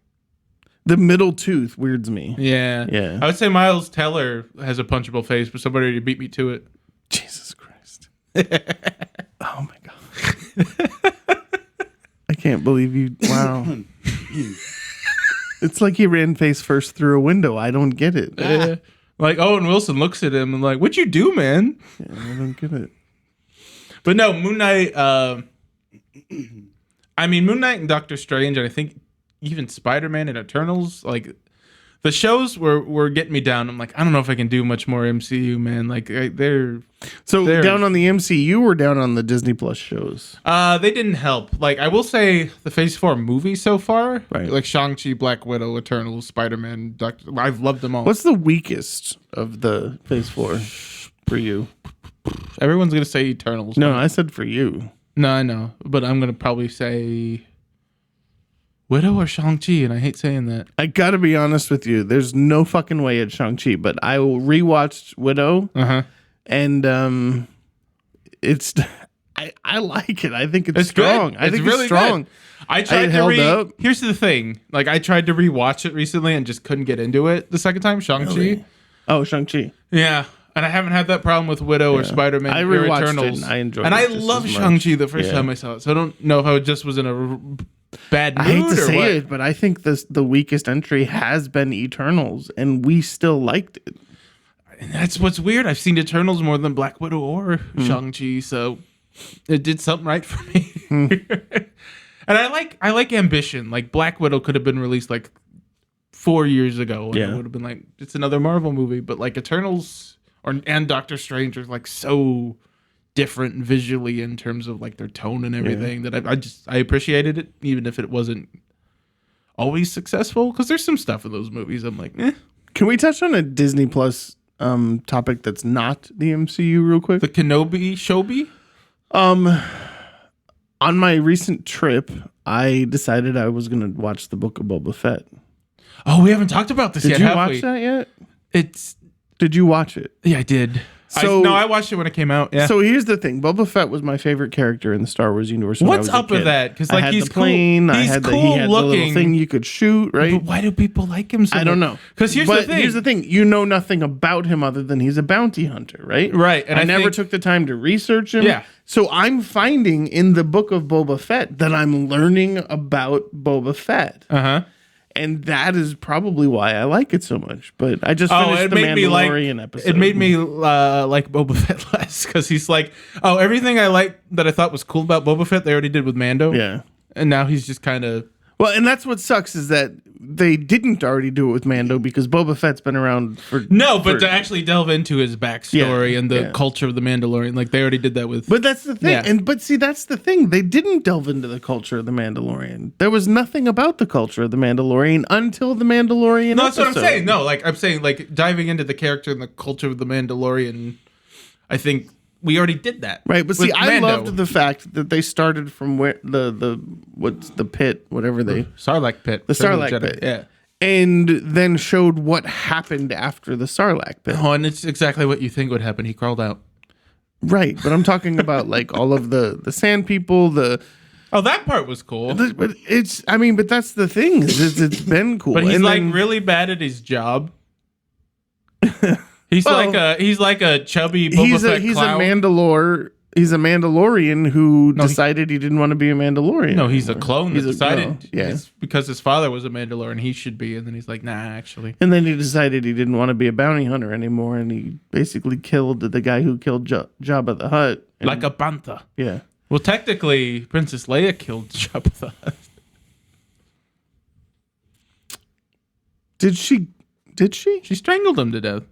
The middle tooth weirds me. Yeah. Yeah. I would say Miles Teller has a punchable face, but somebody already beat me to it. Jesus Christ. Oh my God. I can't believe you. Wow. It's like he ran face first through a window. I don't get it. Yeah. Like Owen Wilson looks at him and like, "What'd you do, man?" Yeah, I don't get it. But no, Moon Knight. I mean, Moon Knight and Doctor Strange, and I think even Spider-Man and Eternals, like the shows were getting me down. I'm like, I don't know if I can do much more MCU, man. Like they're down on the MCU or down on the Disney Plus shows. They didn't help. Like I will say, the Phase 4 movies so far, right? Like Shang-Chi, Black Widow, Eternals, Spider-Man, I've loved them all. What's the weakest of the Phase 4 for you? Everyone's gonna say Eternals. No, I said for you. No, I know, but I'm gonna probably say Widow or Shang-Chi, and I hate saying that. I gotta be honest with you. There's no fucking way it's Shang-Chi, but I will rewatch Widow, and it's I like it. I think it's strong. Good. I think really it's strong. Good. I tried held to up. Here's the thing. Like I tried to rewatch it recently and just couldn't get into it the second time. Shang-Chi. Really? Oh, Shang-Chi. Yeah. And I haven't had that problem with Widow or Spider-Man I or rewatched Eternals. it and I enjoyed and it I just love as much. Shang-Chi the first time I saw it. So I don't know if I just was in a bad mood I hate to or say what. it, but I think the weakest entry has been Eternals, and we still liked it. And that's what's weird. I've seen Eternals more than Black Widow or Shang-Chi, so it did something right for me. And I like ambition. Like Black Widow could have been released like 4 years ago. And Yeah. it would have been like, it's another Marvel movie. But like Eternals and Doctor Strange are like so different visually in terms of like their tone and everything that I appreciated it, even if it wasn't always successful. Because there's some stuff in those movies I'm like, eh. Can we touch on a Disney Plus topic that's not the MCU real quick? The Kenobi Shobi? On my recent trip, I decided I was going to watch the Book of Boba Fett. Oh, we haven't talked about this Did yet, you have watch we? that yet? It's Did you watch it? Yeah, I did. So- I watched it when it came out. Yeah. So here's the thing: Boba Fett was my favorite character in the Star Wars universe. When I What's was a up with kid. that? Because I like had he's the plane. cool. I He's had the, cool he had the little looking. thing you could shoot. Right? But why do people like him so I don't much? know. Because here's But the thing. here's the thing: you know nothing about him other than he's a bounty hunter, right? Right, and I I never think- took the time to research him. Yeah. So I'm finding in the Book of Boba Fett that I'm learning about Boba Fett. Uh-huh. And that is probably why I like it so much. But I just Oh, finished it the made me like Mandalorian episode. it made me like Boba Fett less because he's like, oh, everything I like that I thought was cool about Boba Fett they already did with Mando. Yeah. And now he's just kind of Well, and that's what sucks is that they didn't already do it with Mando because Boba Fett's been around for but for- to actually delve into his backstory Yeah, and the yeah. culture of the Mandalorian, like they already did that with. But that's the thing. Yeah. But see, that's the thing. They didn't delve into the culture of the Mandalorian. There was nothing about the culture of the Mandalorian until the Mandalorian No, that's what I'm episode. saying. No, like I'm saying, like diving into the character and the culture of the Mandalorian. I think we already did that, Right, but see, with I Mando. loved the fact that they started from where the what's the pit, whatever they Sarlacc pit, the Return of Sarlacc Jedi. pit. Yeah. And then showed what happened after the Sarlacc pit. Oh, and it's exactly what you think would happen. He crawled out. Right, but I'm talking about like all of the sand people, Oh, that part was cool. but it's I mean, but that's the thing is it's been cool. But he's And like then- really bad at his job. He's Well, like a chubby Boba Fett he's clown. He's a Mandalorian who decided he didn't want to be a Mandalorian. No, he's a anymore. clone that He's a- decided no, yeah. it's because his father was a Mandalorian, he should be, and then he's like, nah, actually. And then he decided he didn't want to be a bounty hunter anymore, and he basically killed the guy who killed Jabba the Hutt. And- Like a panther. yeah. Well, technically, Princess Leia killed Jabba the Hutt. Did she? She strangled him to death.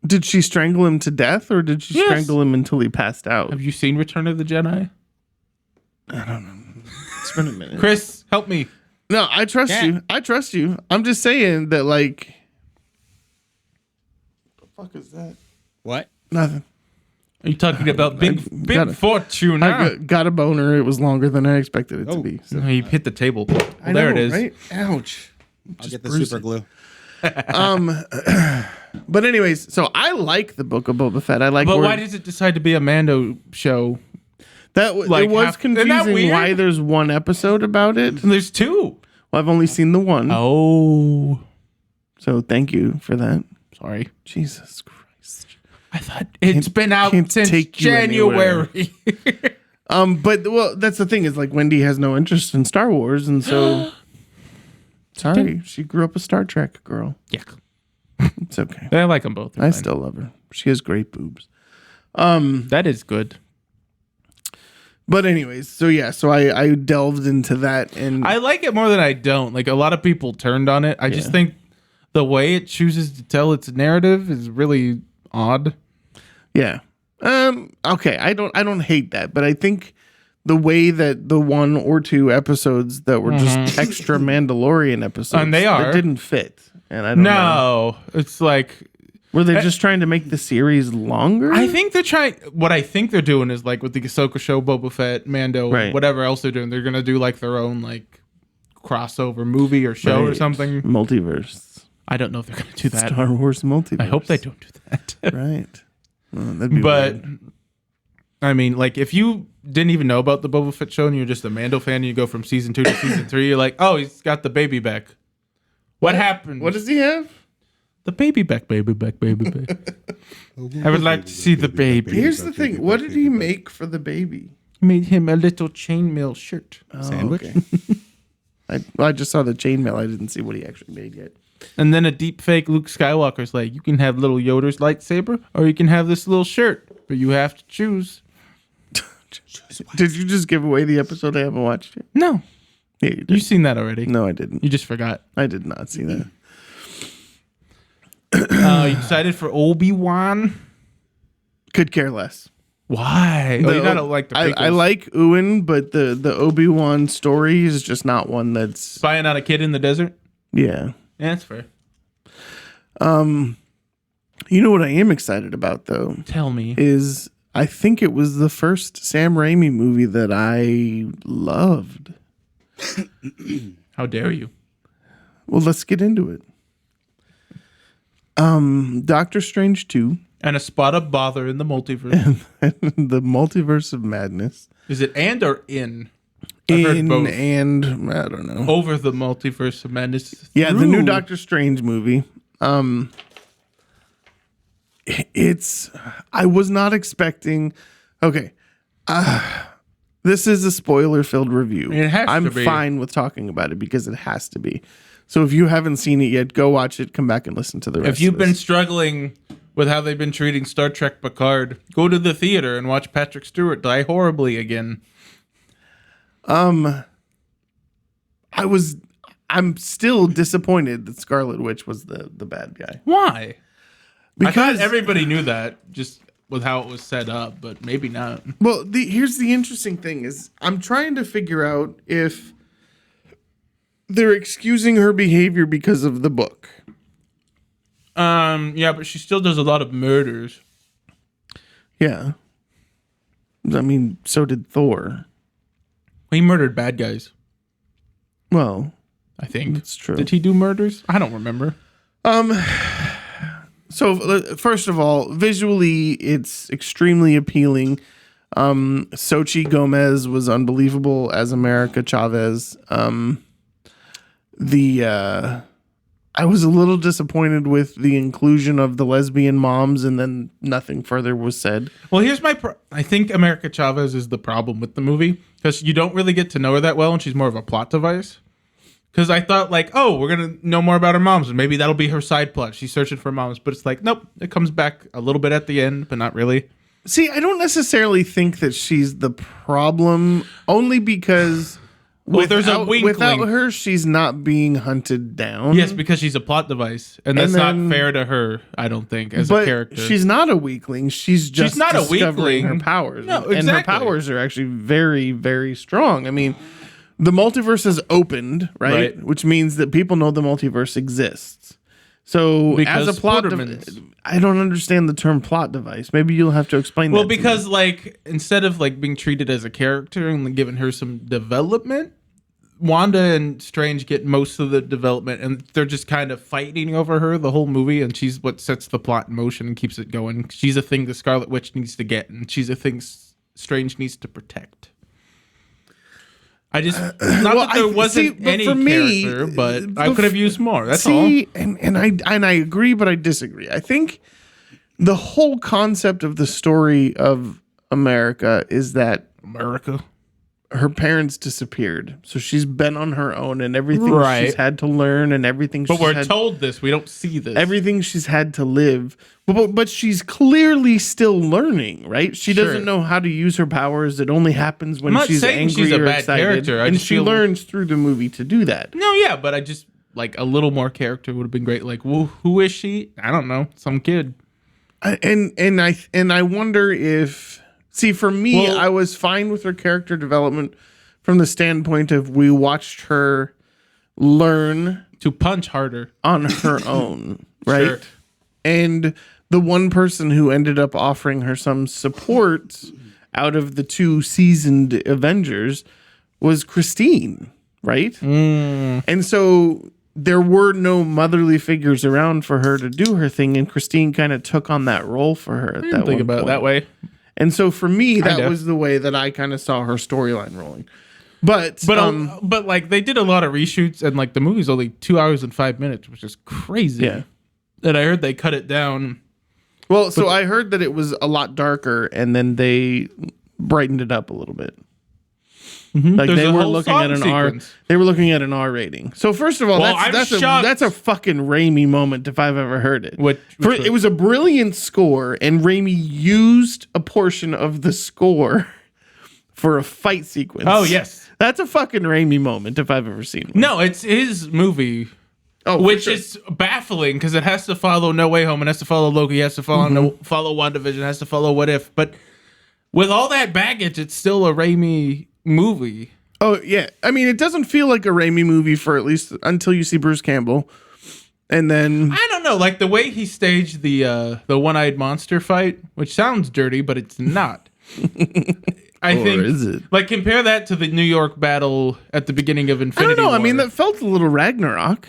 Did she strangle him to death, or did she Yes. strangle him until he passed out? Have you seen Return of the Jedi? It's been a minute. Chris, help me. No, I trust Yeah. you. I trust you. I'm just saying that, like, the fuck is that? What? Nothing. Are you talking about Big got it. Fortuna? I got a boner. It was longer than I expected it to Oh. be. So. No, you hit the table. Well, I there know, it is. Right? Ouch. I'll get the bruised super it. glue. But anyways, so I like the Book of Boba Fett. I like. But where- why does it decide to be a Mando show? that? like, It was isn't that confusing weird? why there's one episode about it. And there's two. Well, I've only seen the one, Oh, so thank you for that. sorry. Jesus Christ. I thought it's been out can't since take you January. But well, that's the thing is like Wendy has no interest in Star Wars, and so sorry, she grew up a Star Trek girl. Yeah, It's okay. I like them both. They're I fine. still love her. She has great boobs. That is good. But anyways, so yeah, so I delved into that, and I like it more than I don't. Like a lot of people turned on it. I just Yeah. think the way it chooses to tell its narrative is really odd. yeah, okay, I don't hate that, but I think the way that the one or two episodes that were just extra Mandalorian episodes, And they that are. didn't fit, and I don't know. No, it's like Were they just trying to make the series longer? I think they're trying. What I think they're doing is like with the Ahsoka show, Boba Fett, Mando, Right. whatever else they're doing. They're gonna do like their own like crossover movie or show or Right. something. Multiverse. I don't know if they're gonna do that. Star Wars multiverse. I hope they don't do that. Right. Well, that'd be But weird. I mean, like if you didn't even know about the Boba Fett show and you're just a Mando fan, and you go from season 2 to season 3, you're like, oh, he's got the baby back. What happened? What does he have? The baby back, baby back, baby back. I would like to see the baby. Here's the thing. What did he make for the baby? Made him a little chainmail shirt. Sandwich? Okay. I just saw the chainmail. I didn't see what he actually made yet. And then a deep fake Luke Skywalker's like, you can have little Yoda's lightsaber or you can have this little shirt, but you have to choose. Did you just give away the episode? I haven't watched it. No. Yeah, you did. You've seen that already. No, I didn't. You just forgot. I did not see that. You excited for Obi-Wan? Could care less. Why? Oh, you gotta like the prequels. I like Ewan, but the Obi-Wan story is just not one that's Spying on a kid in the desert? Yeah, that's fair. You know what I am excited about though Tell me. is I think it was the first Sam Raimi movie that I loved. How dare you? Well, let's get into it. Doctor Strange 2 And a spot of bother in the multiverse. the Multiverse of Madness. Is it and or in? I've heard both. And I don't know. Over the Multiverse of Madness. Yeah, the new Doctor Strange movie. I was not expecting. Okay, this is a spoiler-filled review. It has I'm to be. fine with talking about it because it has to be. So if you haven't seen it yet, go watch it. Come back and listen to the rest. If you've of been this. struggling with how they've been treating Star Trek Picard, go to the theater and watch Patrick Stewart die horribly again. I'm still disappointed that Scarlet Witch was the bad guy. Why? Because I thought everybody knew that just with how it was set up, but maybe not. Well, here's the interesting thing is I'm trying to figure out if they're excusing her behavior because of the book. Yeah, but she still does a lot of murders. Yeah. I mean, so did Thor. He murdered bad guys, Well, I think. that's true. Did he do murders? I don't remember. So first of all, visually, it's extremely appealing. Xochitl Gomez was unbelievable as America Chavez. I was a little disappointed with the inclusion of the lesbian moms, and then nothing further was said. Well, here's my I think America Chavez is the problem with the movie because you don't really get to know her that well, and she's more of a plot device. Because I thought, like, oh, we're going to know more about her moms, and maybe that'll be her side plot. She's searching for moms. But it's like, nope, it comes back a little bit at the end, but not really. See, I don't necessarily think that she's the problem, only because Well, there's a wink without link. her, she's not being hunted down. Yes, because she's a plot device. And that's then- not fair to her, I don't think, as but a character. she's not a weakling. She's just not a discovering her weakling. powers. No, And her exactly. powers are actually very, very strong. I mean, the multiverse has opened, right? Right. Which means that people know the multiverse exists. So Because as a plot Sportermans. I don't understand the term plot device. Maybe you'll have to explain Well, that to me. because, like, instead of, like, being treated as a character and giving her some development, Wanda and Strange get most of the development, and they're just kind of fighting over her the whole movie, and she's what sets the plot in motion and keeps it going. She's a thing the Scarlet Witch needs to get, and she's a thing Strange needs to protect. I just not that there wasn't but any for me, character, but I could have used more. That's all. and I agree, but I disagree. I think the whole concept of the story of America is that America. her parents disappeared, so she's been on her own, and everything Right. she's had to learn, and everything. But she's we're had, told this. We don't see this. everything she's had to live. But she's clearly still learning, right? She Sure. doesn't know how to use her powers. It only happens when I'm not she's saying angry she's a or bad excited, character. I and just she feel- learns through the movie to do that. No, yeah, but I just like a little more character would have been great. Like, well, who is she? I don't know. Some kid. And I wonder if for me, Well- I was fine with her character development from the standpoint of we watched her learn To punch harder. on her own, right? Sure. And the one person who ended up offering her some support out of the two seasoned Avengers was Christine, right? And so there were no motherly figures around for her to do her thing, and Christine kind of took on that role for her at that Think one about it point. that way. And so for me, that Kinda. was the way that I kind of saw her storyline rolling. But But like they did a lot of reshoots, and like the movie's only 2 hours and 5 minutes, which is crazy. Yeah. And I heard they cut it down. well, so I heard that it was a lot darker, and then they brightened it up a little bit. Like There's they a were whole looking song at an sequence. They were looking at an R rating. So first of all, Well, I'm that's shocked. a fucking Raimi moment if I've ever heard it. Which It was a brilliant score, and Raimi used a portion of the score for a fight sequence. Oh, yes. That's a fucking Raimi moment if I've ever seen one. No, it's his movie. Oh, for which sure. is baffling because it has to follow No Way Home, it has to follow Loki, it has to follow follow WandaVision, it has to follow What If. But with all that baggage, it's still a Raimi movie. Oh, yeah. I mean, it doesn't feel like a Raimi movie for at least until you see Bruce Campbell. And then I don't know, like the way he staged the one-eyed monster fight, which sounds dirty, but it's not. I think, is it? like, compare that to the New York battle at the beginning of I Infinity don't know. War. I mean, that felt a little Ragnarok.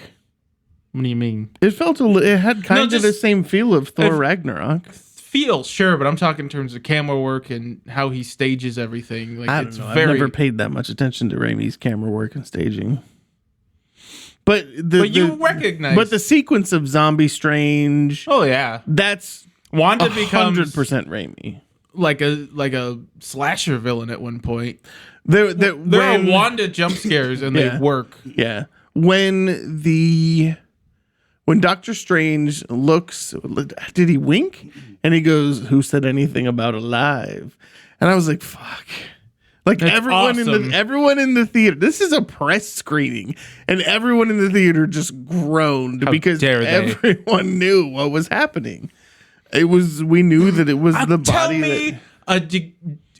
What do you mean? It it had kind of just- the same feel of Thor if- Ragnarok. Feel, sure, but I'm talking in terms of camera work and how he stages everything. Like, I it's don't know. very. I've never paid that much attention to Raimi's camera work and staging. But you recognize. But the sequence of Zombie Strange, Oh yeah, that's Wanda becomes 100% Raimi. like a slasher villain at one point. There There are Wanda jump scares and Yeah. they work. Yeah. When Doctor Strange looks, did he wink? And he goes, "Who said anything about alive?" And I was like, "Fuck!" Like That's everyone awesome. everyone in the theater. This is a press screening, and everyone in the theater just groaned because dare they. everyone knew what was happening. We knew that it was the Tell body me that. a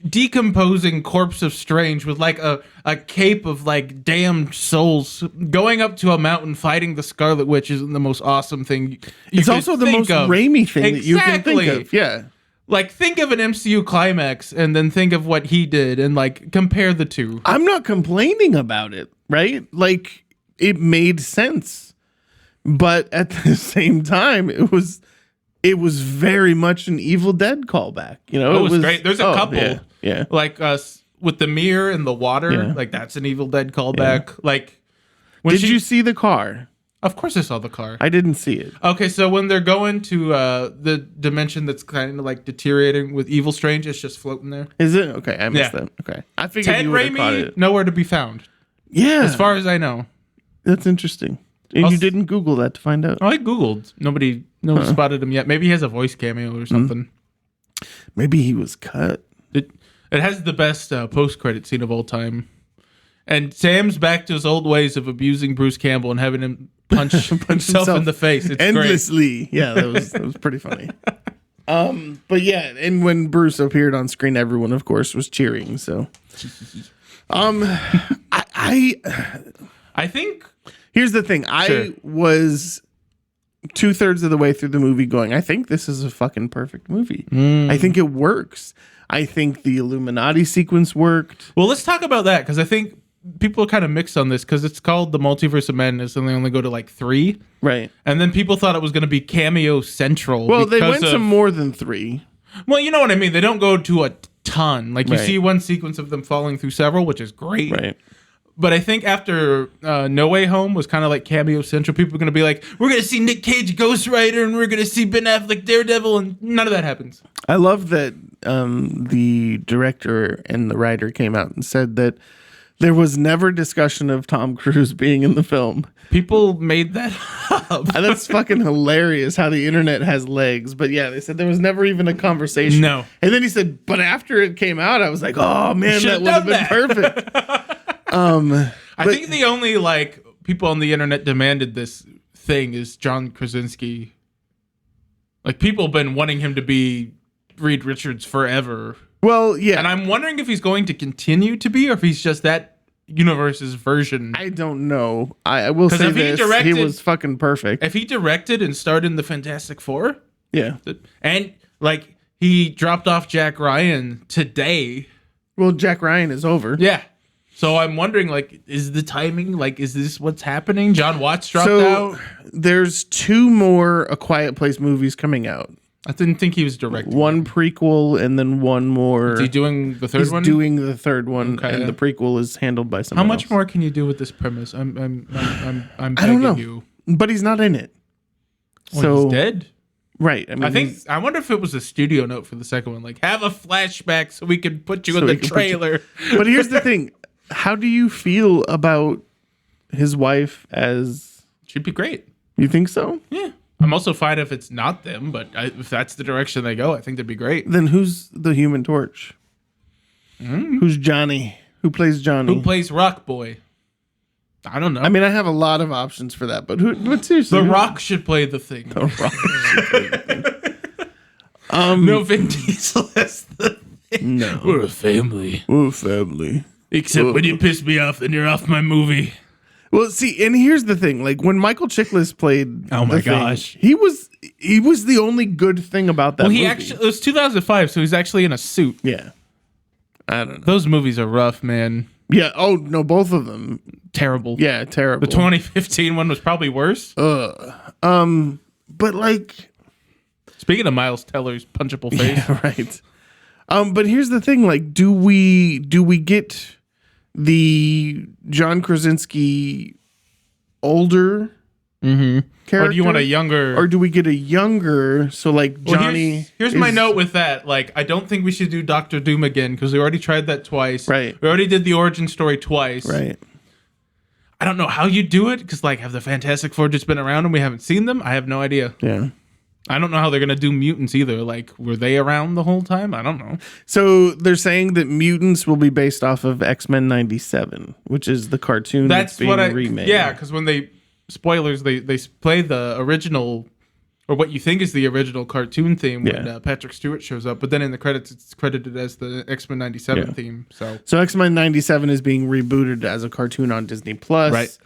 decomposing corpse of Strange with like a cape of like damned souls going up to a mountain fighting the Scarlet Witch isn't the most awesome thing you It's could also the think most of. Raimi thing that you can think Exactly. of. Yeah. Like, think of an MCU climax and then think of what he did and like compare the two. I'm not complaining about it, right? Like it made sense. But at the same time, it was very much an Evil Dead callback. You know, It was great. There's a couple. Yeah. Like with the mirror and the water, Yeah. like that's an Evil Dead callback. Like, when Did you see the car? Of course, I saw the car. I didn't see it. Okay, so when they're going to the dimension that's kind of like deteriorating with Evil Strange, it's just floating there. Is it? Okay, I missed Yeah. that. Okay. I figured Ted you would have caught Raimi, it. nowhere to be found, Yeah. as far as I know. That's interesting. And you didn't Google that to find out. Oh, I googled. Nobody spotted him yet. Maybe he has a voice cameo or something. Maybe he was cut. It has the best post-credit scene of all time. And Sam's back to his old ways of abusing Bruce Campbell and having him punch himself in the face. It's great. endlessly. Yeah, that was pretty funny. But yeah, and when Bruce appeared on screen, everyone, of course, was cheering. So, I think here's the thing. Sure. I was 2/3 of the way through the movie going, I think this is a fucking perfect movie. I think it works. I think the Illuminati sequence worked. Well, let's talk about that because I think people are kind of mixed on this because it's called the Multiverse of Madness and they only go to like 3. Right. And then people thought it was going to be cameo central. Well, they because went to more than 3. Well, you know what I mean. They don't go to a ton. Like you Right. see one sequence of them falling through several, which is great. Right. But I think after No Way Home was kind of like cameo central, people are going to be like, we're going to see Nick Cage Ghost Rider and we're going to see Ben Affleck Daredevil, and none of that happens. I love that the director and the writer came out and said that there was never discussion of Tom Cruise being in the film. People made that up. And that's fucking hilarious how the internet has legs. But yeah, they said there was never even a conversation. No. And then he said, but after it came out, I was like, oh man, that Should've would have been done that. perfect. I think the only like people on the internet demanded this thing is John Krasinski. Like people have been wanting him to be Reed Richards forever. Well, yeah. And I'm wondering if he's going to continue to be or if he's just that universe's version. I don't know. I will 'Cause say if he this. directed- he was fucking perfect. If he directed and starred in the Fantastic Four, Yeah. and like he dropped off Jack Ryan today. Well, Jack Ryan is over. Yeah. So I'm wondering, like, is the timing, like, is this what's happening? John Watts dropped out. There's 2 more A Quiet Place movies coming out. I didn't think he was directing. One prequel and then one more. Is he doing the third He's one? doing the third one, Okay. and the prequel is handled by How someone much else. more can you do with this premise? I'm I begging don't know. you. But he's not in it. Well, So he's dead. right. I mean, I think. I wonder if it was a studio note for the second one. Like, have a flashback so we can put you So in the we can put you- trailer. But here's the thing: how do you feel about his wife? As Should be great. you think so? Yeah. I'm also fine if it's not them, but if that's the direction they go, I think that'd be great. Then who's the Human Torch? Who's Johnny? Who plays Johnny? Who plays Rock Boy? I don't know. I mean, I have a lot of options for that, but who? But seriously, The Rock should play the Thing. The Rock. No Vin Diesel as the Thing. No. We're a family. We're family. Except when you piss me off, then you're off my movie. Well, see, and here's the thing: like when Michael Chiklis played, Oh my the Thing, gosh. he was the only good thing about that. Well, movie. it was 2005, so he's actually in a suit. yeah. I don't know. Those movies are rough, man. Yeah. Oh no, both of them. Terrible. Yeah, terrible. The 2015 one was probably worse. But like, Speaking of Miles Teller's punchable face, yeah, right. But here's the thing: like, do we get the John Krasinski older character, or do you want a younger? or do we get a younger? So like Well, Johnny. here's my is- note with that. Like, I don't think we should do Doctor Doom again because we already tried that twice. Right. We already did the origin story twice. Right. I don't know how you do it because, like, have the Fantastic Four just been around and we haven't seen them? I have no idea. Yeah. I don't know how they're gonna do mutants either. Like, were they around the whole time? I don't know. So they're saying that mutants will be based off of X-Men 97, which is the cartoon that's being what I remade. Yeah, because when they spoilers they play the original or what you think is the original cartoon theme when Yeah. Patrick Stewart shows up, but then in the credits it's credited as the X-Men 97 Yeah. theme. So X-Men 97 is being rebooted as a cartoon on Disney Plus. Right.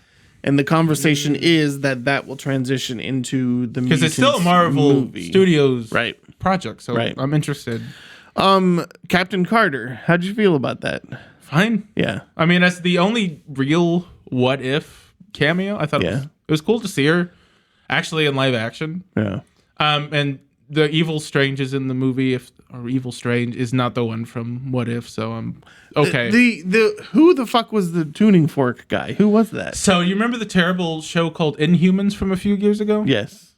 And the conversation is that will transition into the because it's still a Marvel movie. Studios Right. project, so Right. I'm interested. Captain Carter, how'd you feel about that? Fine. Yeah. I mean, that's the only real what if cameo. I thought Yeah. it was cool to see her actually in live action. Yeah. And the Evil Strange is in the movie, or Evil Strange is not the one from What If, so I'm okay. The who the fuck was the tuning fork guy? Who was that? So you remember the terrible show called Inhumans from a few years ago? Yes.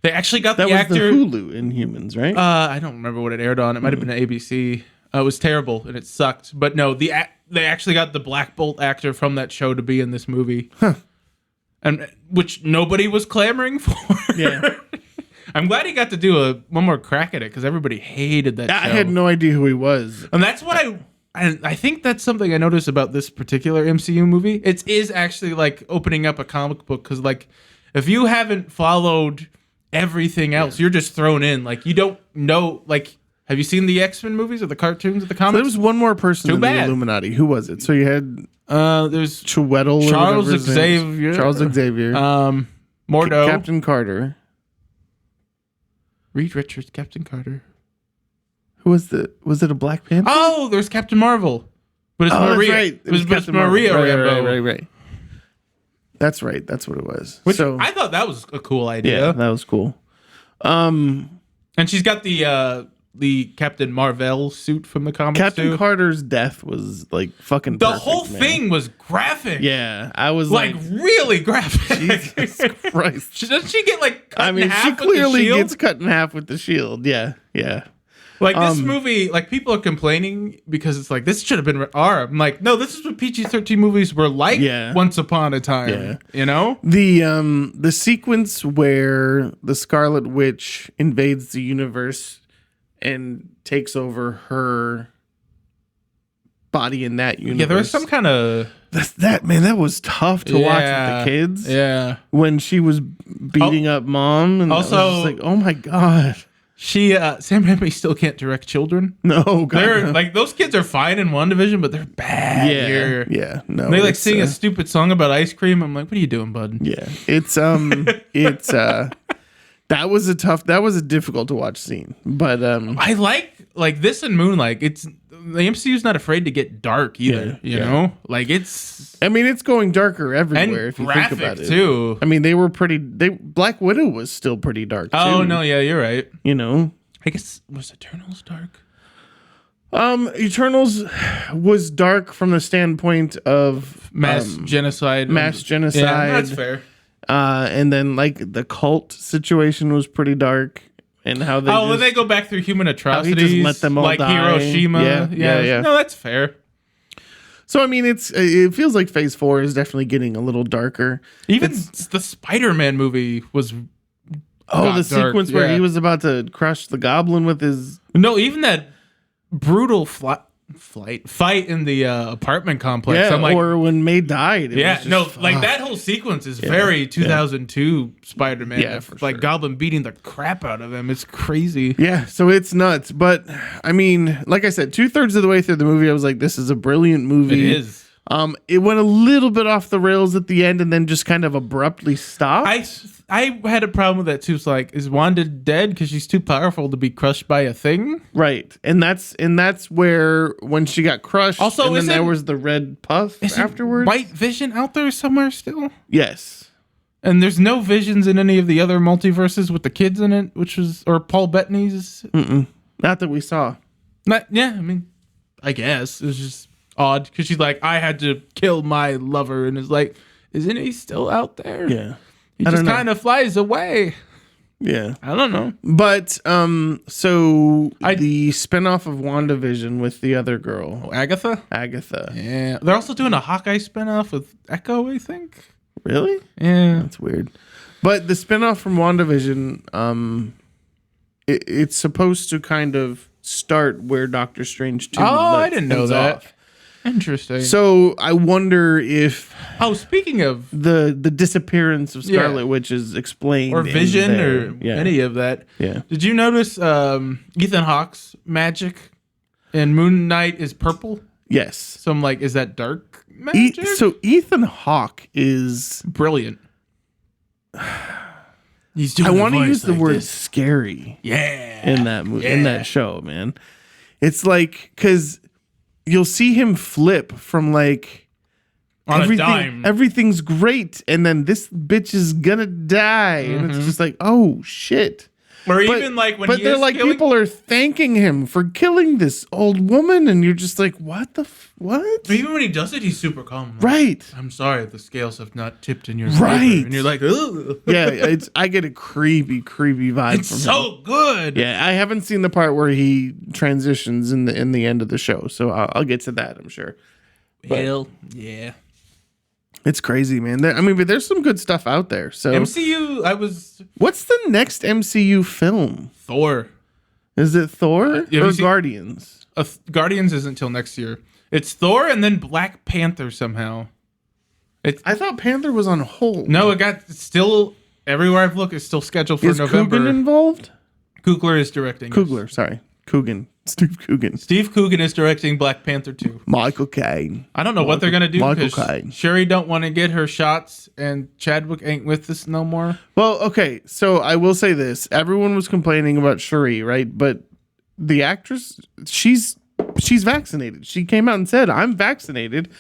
They actually got That the was actor. the Hulu Inhumans, right? I don't remember what it aired on. It might have been ABC. It was terrible and it sucked. But no, they actually got the Black Bolt actor from that show to be in this movie, and which nobody was clamoring for. Yeah. I'm glad he got to do one more crack at it because everybody hated that I show. had no idea who he was. And that's what I think that's something I noticed about this particular MCU movie. It is actually like opening up a comic book because, like, if you haven't followed everything else, you're just thrown in. Like, you don't know. Like, have you seen the X-Men movies or the cartoons or the So comics? there was one more person Too in the bad. Illuminati. Who was it? So you had There's Chiwetel, or Charles whatever his name is. Xavier. Charles Xavier, Mordo, Captain Carter. Reed Richards, Captain Carter. Who was was it a Black Panther? Oh, there's Captain Marvel. But it's Oh, Maria. that's right. It was Captain Maria Marvel. Rambeau. Right. That's right. That's what it was. Which so I thought that was a cool yeah, idea. that was cool. And she's got the Captain Marvel suit from the comics Captain too. Carter's death was like fucking. The perfect, whole man. thing was graphic. Yeah, I was Like like, really graphic. Jesus Christ. Doesn't she get like cut I mean, in half she with the clearly shield? gets cut in half with the shield. Yeah. Like this movie, like people are complaining because it's like this should have been R. I'm like, no, this is what PG-13 movies were like Yeah. once upon a time. Yeah. You know? The sequence where the Scarlet Witch invades the universe and takes over her body in that universe. Yeah, there was some kind of that was tough to watch with the kids. Yeah. When she was beating up mom, and Also- I was just like, oh my god, She Sam Raimi still can't direct children. no, god, They're no. like those kids are fine in one division, but they're bad here. yeah, no, They like it's, sing a stupid song about ice cream. I'm like, what are you doing, bud? yeah, it's that was a difficult to watch scene, but I like this and Moonlight. It's the MCU's not afraid to get dark either. Yeah, you yeah. know, like it's I mean, it's going darker and everywhere if you think graphic about it. too. I mean, they were pretty. Black Widow was still pretty dark. Oh too, no, yeah, you're right. you know. I guess was Eternals dark? Eternals was dark from the standpoint of Mass genocide. mass genocide. Yeah, that's fair. And then like the cult situation was pretty dark, and how they When they go back through human he atrocities, just let them all like die. Hiroshima. Yeah. No, that's fair. So I mean, it feels like Phase 4 is definitely getting a little darker. Even the Spider-Man movie was. Oh, got the dark, sequence where yeah. he was about to crush the Goblin with his. No, even that brutal fight in the apartment complex. Yeah, I'm like, or when May died. It was yeah, just, no, like that whole sequence is very 2002 Spider-Man. Yeah, for like sure. Goblin beating the crap out of him. It's crazy. Yeah, so it's nuts. But I mean, like I said, 2/3 of the way through the movie, I was like, this is a brilliant movie. It is. It went a little bit off the rails at the end and then just kind of abruptly stopped. I had a problem with that too. It's like, is Wanda dead because she's too powerful to be crushed by a thing? Right. And that's where when she got crushed, Also, and then isn't- there was the red puff afterwards. White Vision out there somewhere still? Yes. And there's no visions in any of the other multiverses with the kids in it, or Paul Bettany's. Not that we saw. I mean, I guess. It's just odd because she's like, I had to kill my lover. And it's like, isn't he still out there? Yeah. He I just don't know. kind of flies away. Yeah. I don't know. But so the spinoff of WandaVision with the other girl, Agatha? Agatha. Yeah. They're also doing a Hawkeye spinoff with Echo, I think. Really? Yeah. That's weird. But the spinoff from WandaVision, it's supposed to kind of start where Doctor Strange 2 I didn't know ends that. off. Interesting. So I wonder if Speaking of the disappearance of Scarlet Yeah. Witch is explained or in Vision there. or any of that. Yeah. Did you notice Ethan Hawke's magic in Moon Knight is purple? Yes. So I'm like, is that dark magic? So Ethan Hawke is. Brilliant. He's doing I a want to voice use the like word this. scary Yeah. in that movie, in that show, man. It's like because you'll see him flip from like On a dime. everything's great, and then this bitch is gonna die, and it's just like, oh shit. Or even like when but he they're is like killing, people are thanking him for killing this old woman, and you're just like, what the what? even when he does it, he's super calm. Like, Right. I'm sorry, the scales have not tipped in your Right. favor. And you're like, ugh. Yeah, I get a creepy vibe It's from him. so good. Yeah, I haven't seen the part where he transitions in the end of the show, so I'll get to that, I'm sure. Hell yeah. It's crazy, man. But there's some good stuff out there. So, MCU, what's the next MCU film? Thor. Is it Thor you or seen- Guardians? Guardians isn't until next year. It's Thor and then Black Panther somehow. I thought Panther was on hold. No, it's still everywhere I've looked. It's still scheduled for Is November. Coogan involved? Coogler is directing. Coogler, sorry, Coogan, Steve Coogan, Steve Coogan is directing Black Panther 2. Michael Caine. I don't know what they're gonna do Michael because Caine. Sherry don't want to get her shots, and Chadwick ain't with us no more. Well, okay, so I will say this: everyone was complaining about Shuri, right? But the actress, she's vaccinated. She came out and said, "I'm vaccinated."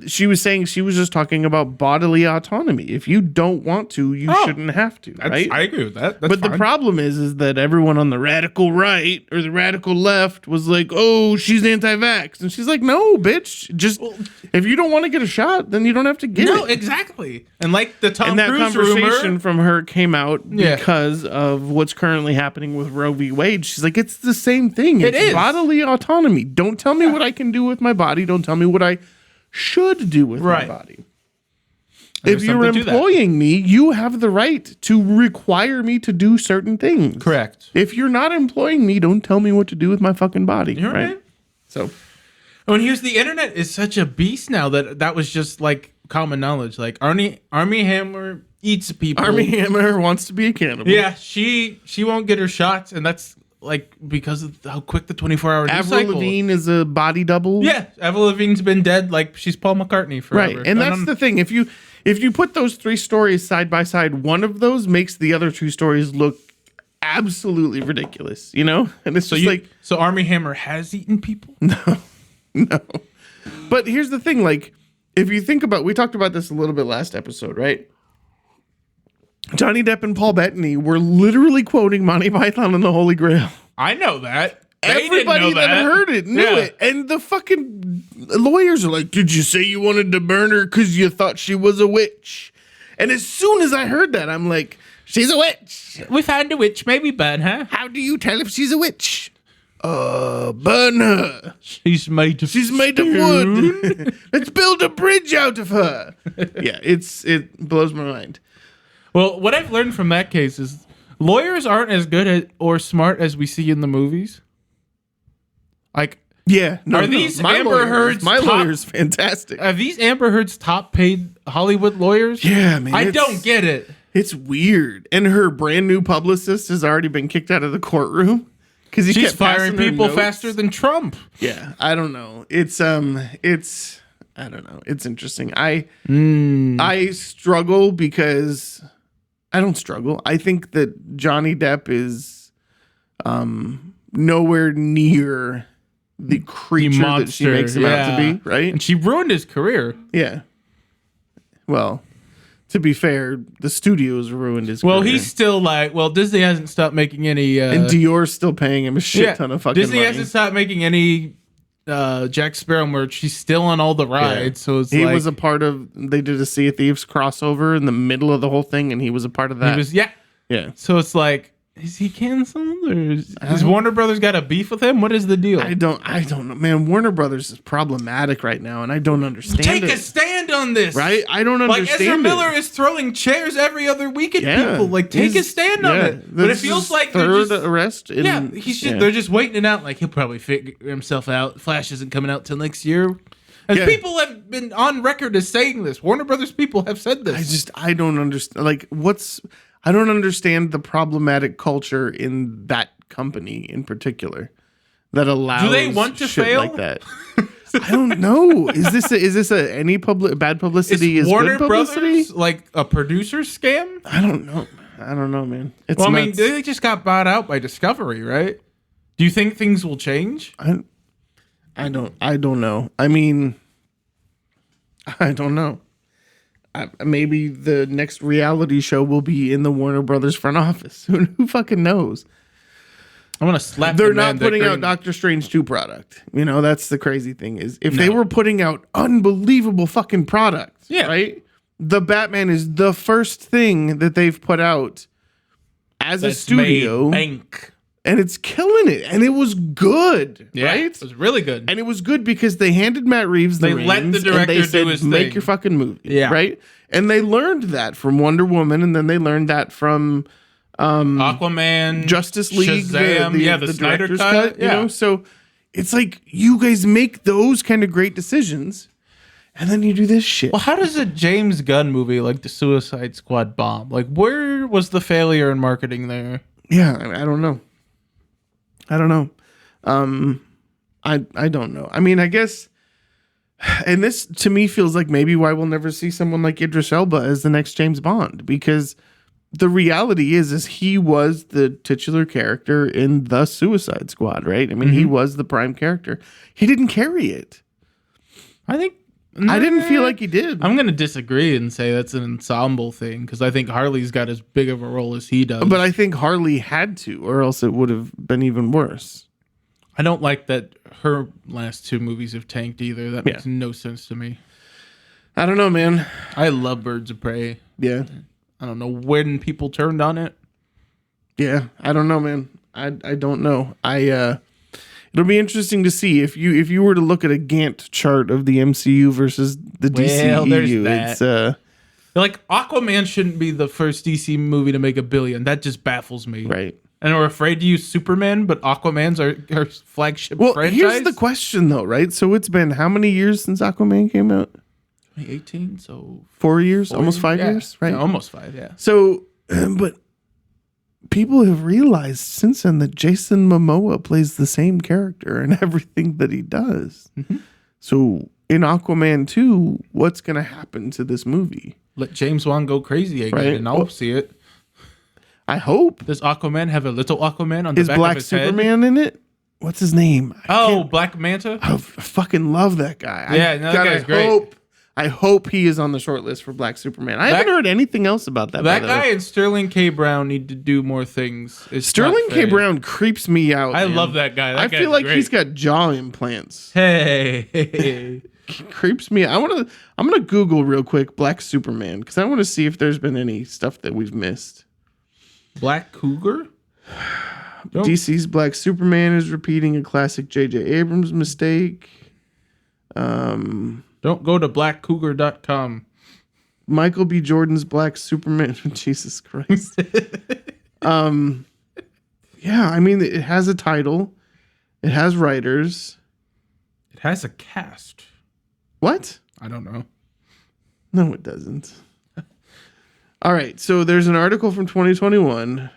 She was saying she was just talking about bodily autonomy. If you don't want to, you shouldn't have to, right? I agree with that. That's But the fine. problem is that everyone on the radical right or the radical left was like, "Oh, she's anti-vax," and she's like, "No, bitch. Just if you don't want to get a shot, then you don't have to get No, it." exactly. And like the Tom And that Cruise conversation rumor, from her came out Yeah. because of what's currently happening with Roe v. Wade. She's like, "It's the same thing. It It's is. bodily autonomy. Don't tell me what I can do with my body. Don't tell me what I should do with Right. my body." There's If you're something to that. employing me, you have the right to require me to do certain things. correct. If you're not employing me, don't tell me what to do with my fucking body. You're right. So When here's the internet is such a beast now that was just like common knowledge. Like Army Hammer eats people. Army Hammer wants to be a cannibal. Yeah, she won't get her shots, and that's like because of how quick the 24-hour news Avril cycle. Lavigne is a body double. Yeah, Avril Lavigne's been dead like she's Paul McCartney forever. Right. And that's the thing. If you put those three stories side by side, one of those makes the other two stories look absolutely ridiculous, you know? And it's just like, so Army Hammer has eaten people. no. But here's the thing, like, if you think about, we talked about this a little bit last episode, right? Johnny Depp and Paul Bettany were literally quoting Monty Python and the Holy Grail. I know that. They didn't Everybody know that heard it knew Yeah. it. And the fucking lawyers are like, "Did you say you wanted to burn her because you thought she was a witch?" And as soon as I heard that, I'm like, "She's a witch. We found a witch, maybe burn her. How do you tell if she's a witch?" Burn her. She's made of She's made of wood. Let's build a bridge out of her. Yeah, it blows my mind. Well, what I've learned from that case is lawyers aren't as good or smart as we see in the movies. Like, Yeah. No, Are these Amber Heard's My top- lawyer's fantastic. Are these Amber Heard's top paid Hollywood lawyers? Yeah, man. I don't get it. It's weird. And her brand new publicist has already been kicked out of the courtroom because She's firing people faster than Trump. Yeah, I don't know. It's I don't know. It's interesting. I struggle because I don't struggle. I think that Johnny Depp is nowhere near the creature that she makes him out to be, right? And she ruined his career. Yeah. Well, to be fair, the studios ruined his career. Well, he's still like, Disney hasn't stopped making any. And Dior's still paying him a shit ton of fucking Disney money. hasn't stopped making any Jack Sparrow merch. He's still on all the rides. So it's he like, was a part of. They did a Sea of Thieves crossover in the middle of the whole thing, and he was a part of that. he was, yeah. So it's like, is he canceled or has Warner Brothers got a beef with him? What is the deal? I don't know, man. Warner Brothers is problematic right now, and I don't understand Take it. a stand on this, Right? I don't understand. Like Ezra Miller is throwing chairs every other week at people. Like, take a stand on it. But it feels like third arrest. They're just waiting it out. Like, he'll probably figure himself out. Flash isn't coming out till next year. And people have been on record as saying this. Warner Brothers people have said this. I don't understand. Like, I don't understand the problematic culture in that company in particular that allows. Do they want to shit fail like that? I don't know. Is this any bad publicity? Is Warner good publicity? Brothers like a producer scam? I don't know, man. It's Well, I nuts. mean, they just got bought out by Discovery, right? Do you think things will change? I don't know. I mean, I don't know. Maybe the next reality show will be in the Warner Brothers front office. Who fucking knows? I'm gonna slap. They're not putting out Doctor Strange 2 product. You know, that's the crazy thing is if they were putting out unbelievable fucking products, right? The Batman is the first thing that they've put out as a studio. Bank. And it's killing it. And it was good. Yeah, right? it was really good. And it was good because they handed Matt Reeves the reins. Let the director and they said, do his make thing. your fucking movie. Yeah. Right? And they learned that from Wonder Woman, and then they learned that from Aquaman, Justice League, Shazam, the Snyder director's cut. You know, so it's like you guys make those kind of great decisions, and then you do this shit. Well, how does a James Gunn movie like The Suicide Squad bomb? Like, where was the failure in marketing there? Yeah, I don't know. I don't know. I don't know. I mean, I guess, and this to me feels like maybe why we'll never see someone like Idris Elba as the next James Bond, because the reality is he was the titular character in the Suicide Squad, right? I mean, he was the prime character. He didn't carry it. I think I didn't feel like he did. I'm going to disagree and say that's an ensemble thing because I think Harley's got as big of a role as he does. But I think Harley had to, or else it would have been even worse. I don't like that her last two movies have tanked either. That makes no sense to me. I don't know, man. I love Birds of Prey. Yeah. I don't know when people turned on it. Yeah, I don't know, man. I don't know. It'll be interesting to see if you were to look at a Gantt chart of the MCU versus the DCEU. There's that. Like Aquaman shouldn't be the first DC movie to make $1 billion. That just baffles me. Right. And we're afraid to use Superman, but Aquaman's our flagship franchise. Here's the question, though, right? So it's been how many years since Aquaman came out? 2018, so 4 years, almost 5 years, right? Yeah, almost 5, yeah. So, but people have realized since then that Jason Momoa plays the same character in everything that he does. Mm-hmm. So in Aquaman 2, what's going to happen to this movie? Let James Wan go crazy again, right? And I'll see it. I hope. Does Aquaman have a little Aquaman on the back Black of his Superman head? in it? What's his name? Black Manta? I fucking love that guy. Yeah, that guy's great. I hope he is on the short list for Black Superman. I haven't heard anything else about that. That guy and Sterling K. Brown need to do more things. Sterling K. Brown creeps me out. I love that guy. I feel like he's got jaw implants. Hey. Creeps me out. I'm gonna Google real quick Black Superman because I want to see if there's been any stuff that we've missed. Black Cougar? DC's Black Superman is repeating a classic J.J. Abrams mistake. Don't go to blackcougar.com. Michael B. Jordan's Black Superman. Jesus Christ. Yeah, I mean, it has a title. It has writers. It has a cast. What? I don't know. No, it doesn't. All right, so there's an article from 2021.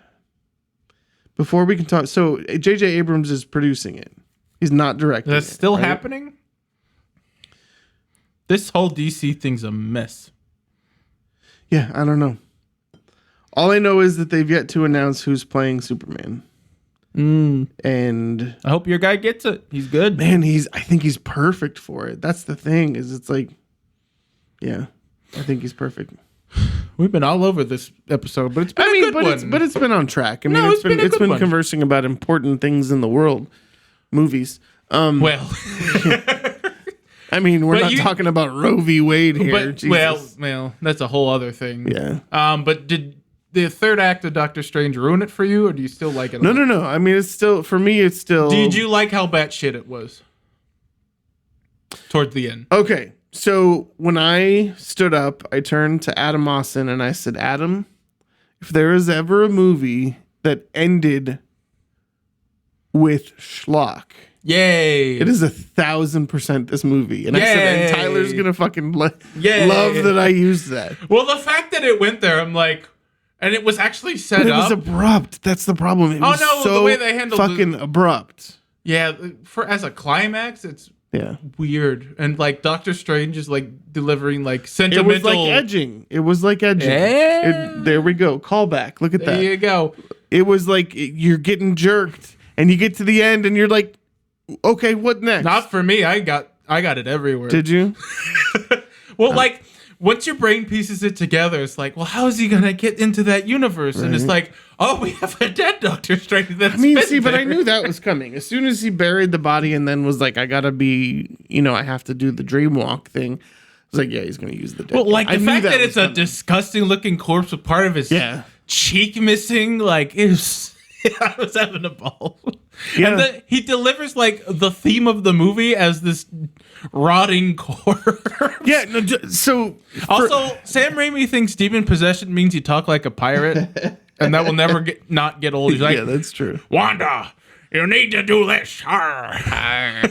Before we can talk, so J.J. Abrams is producing it. He's not directing. That's it, still right? happening? This whole DC thing's a mess. Yeah, I don't know. All I know is that they've yet to announce who's playing Superman. And I hope your guy gets it. He's good. man, I think he's perfect for it. That's the thing, is it's like, yeah, I think he's perfect. We've been all over this episode, but it's been a good one. But it's been on track. I mean, No, it's been a good one. conversing about important things in the world, movies. Well, I mean, we're But not you- talking about Roe v. Wade here. but Jesus. well, that's a whole other thing. Yeah. But did the third act of Doctor Strange ruin it for you, or do you still like it? No. I mean, it's still, for me, it's still. Did you like how batshit it was towards the end? Okay. So when I stood up, I turned to Adam Austin and I said, Adam, if there is ever a movie that ended with schlock, Yay! it is 1,000% this movie. And I said, Yay. and Tyler's going to fucking Yay. love that I used that. Well, the fact that it went there, I'm like, and it was actually set But it up. was abrupt. That's the problem. It was no, so the way they handled it- fucking abrupt. Yeah, as a climax, it's Yeah. weird, and like Doctor Strange is like delivering like It sentimental. was like edging. It was like edging. Yeah. There we go. Callback. Look at There that. you go. It was like you're getting jerked and you get to the end and you're like, okay, what next? Not for me. I got it everywhere. Did you? Well, like once your brain pieces it together, it's like, well, how is he gonna get into that universe? And it's like, oh, we have a dead Doctor Strange. That's I mean, been see, but I there. knew that was coming. As soon as he buried the body and then was like, I gotta be, I have to do the dream walk thing. I was like, yeah, he's gonna use the dead. Well, like I the knew fact that was it's a coming. disgusting looking corpse with part of his Yeah. cheek missing, like it was. I was having a ball. Yeah. And then he delivers like the theme of the movie as this rotting corpse. Yeah. No, so Also, Sam Raimi thinks demon possession means you talk like a pirate, and that will never not get old. He's like, yeah, that's true. Wanda, you need to do this. Arr.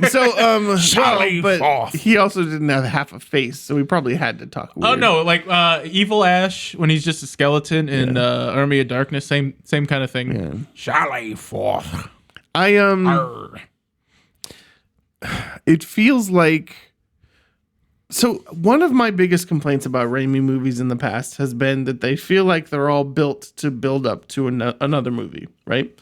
So, Sally but Forth. he also didn't have half a face, so he probably had to talk weird. Oh no, like Evil Ash when he's just a skeleton in Army of Darkness, same kind of thing. Yeah. Sally Forth. It feels like. So one of my biggest complaints about Raimi movies in the past has been that they feel like they're all built to build up to another movie, right?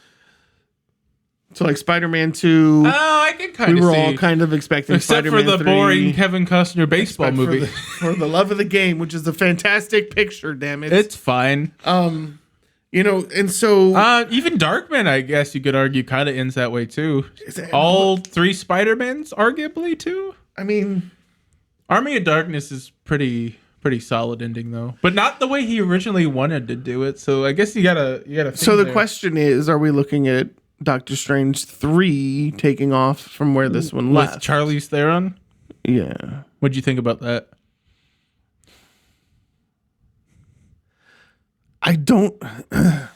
So like Spider-Man 2, Oh, I can kind we of were see. all kind of expecting Except Spider-Man for the 3, boring Kevin Costner baseball but movie. for the love of the game, which is a fantastic picture, damn it. It's fine. And so Even Darkman, I guess you could argue, kind of ends that way too. it- All three Spider-Mans, arguably too. I mean, Army of Darkness is pretty solid ending though, but not the way he originally wanted to do it. So I guess you gotta. so the question is, are we looking at Doctor Strange 3 taking off from where this one with left? Charlize Theron. Yeah. What'd you think about that? I don't.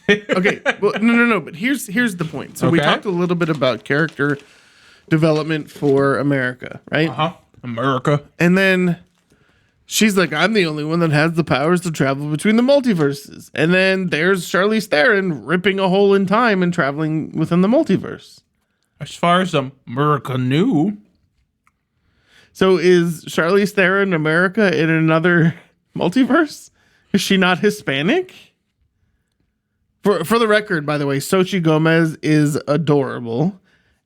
Okay. Well, no. But here's the point. So we Okay. talked a little bit about character development for America, right? America. And then she's like, I'm the only one that has the powers to travel between the multiverses. And then there's Charlize Theron ripping a hole in time and traveling within the multiverse. As far as America knew, So is Charlize Theron America in another multiverse? Is she not Hispanic? For the record, by the way, Xochitl Gomez is adorable.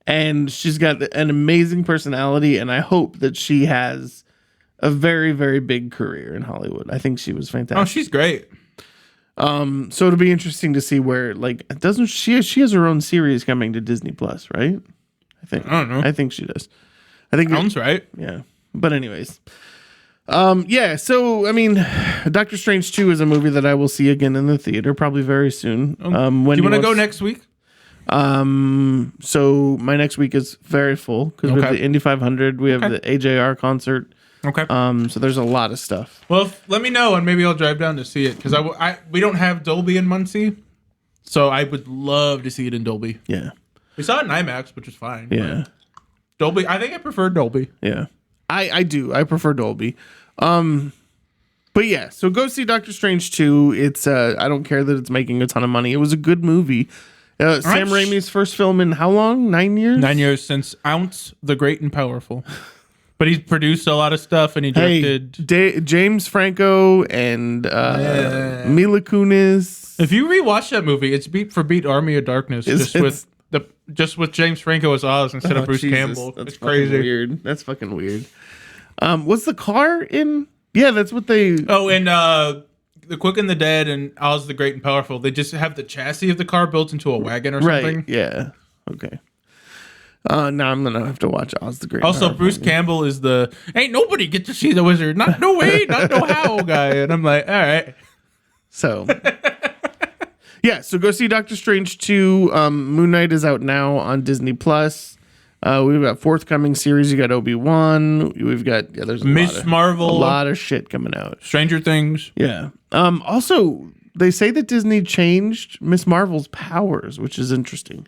And she's got an amazing personality. And I hope that she has a very, very big career in Hollywood. I think she was fantastic. oh, she's great. So it'll be interesting to see where, like, doesn't she has her own series coming to Disney Plus, right? I don't know. I think she does. I think Sounds right. yeah. But anyways. Yeah, so I mean, Doctor Strange 2 is a movie that I will see again in the theater probably very soon. When Do you want to go next week? So my next week is very full because we have Okay. the Indy 500, we have the AJR concert. Okay. So there's a lot of stuff. Well, let me know and maybe I'll drive down to see it because we don't have Dolby in Muncie, so I would love to see it in Dolby. Yeah. We saw it in IMAX, which is fine. Yeah. Dolby. I think I prefer Dolby. Yeah, I do. I prefer Dolby. But yeah, so go see Doctor Strange 2. It's I don't care that it's making a ton of money. It was a good movie. Sam Raimi's first film in how long? 9 years? 9 years since Ounce, the Great and Powerful. But he's produced a lot of stuff, and he directed. James Franco and Mila Kunis. If you rewatch that movie, it's beat for beat Army of Darkness, just with James Franco as Oz instead of Bruce Campbell. It's crazy. Weird. That's fucking weird. What's the car in? Yeah, that's what they. Oh, and The Quick and the Dead and Oz the Great and Powerful, they just have the chassis of the car built into a wagon or something. Right, yeah. Okay. Now I'm going to have to watch Oz the Great. Also, Bruce Campbell is the, ain't nobody get to see the wizard. Not no way, not no how guy. And I'm like, all right. So, yeah, so go see Doctor Strange 2. Moon Knight is out now on Disney+. We've got forthcoming series. You got Obi-Wan. We've got there's Miss Marvel. A lot of shit coming out. Stranger Things. Yeah. Also, they say that Disney changed Miss Marvel's powers, which is interesting.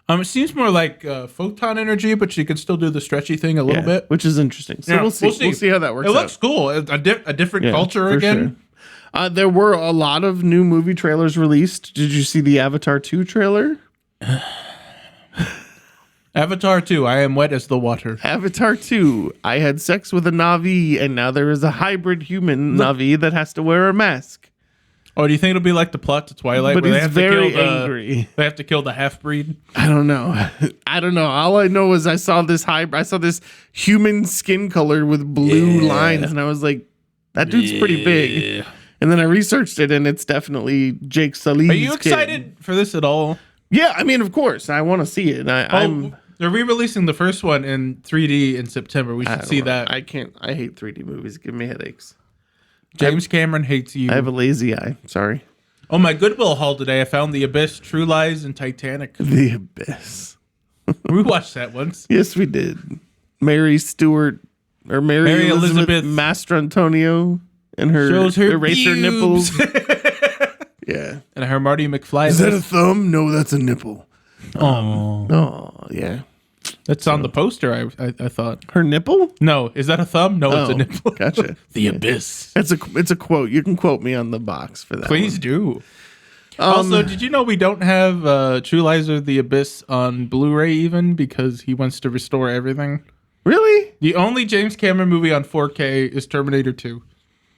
It seems more like photon energy, but she could still do the stretchy thing a little bit, which is interesting. So we'll see. We'll see how that works. It looks cool. A different culture again. Sure. There were a lot of new movie trailers released. Did you see the Avatar 2 trailer? Avatar 2, I am wet as the water. Avatar 2, I had sex with a Na'vi, and now there is a hybrid human Na'vi that has to wear a mask. Oh, do you think it'll be like the plot to Twilight? But where he's very angry. They have to kill the half-breed? I don't know. All I know is I saw this human skin color with blue lines, and I was like, that dude's pretty big. And then I researched it, and it's definitely Jake Sully's Are you excited for this at all? Yeah, I mean, of course. I want to see it. They're re-releasing the first one in 3D in September. We should see that. I can't. I hate 3D movies. Give me headaches. James Cameron hates you. I have a lazy eye. Sorry. Oh, my Goodwill haul today. I found The Abyss, True Lies, and Titanic. The Abyss. We watched that once. Yes, we did. Mary Elizabeth Mastrantonio and her shows her eraser nipples. Yeah. And her Marty McFly. Is that a thumb? No, that's a nipple. Oh, yeah. That's on the poster. I thought her nipple. No, is that a thumb? No, it's a nipple. Gotcha. The Abyss. It's a quote. You can quote me on the box for that. Please do. Also, did you know we don't have True Lies of the Abyss on Blu-ray even because he wants to restore everything? Really? The only James Cameron movie on 4K is Terminator 2.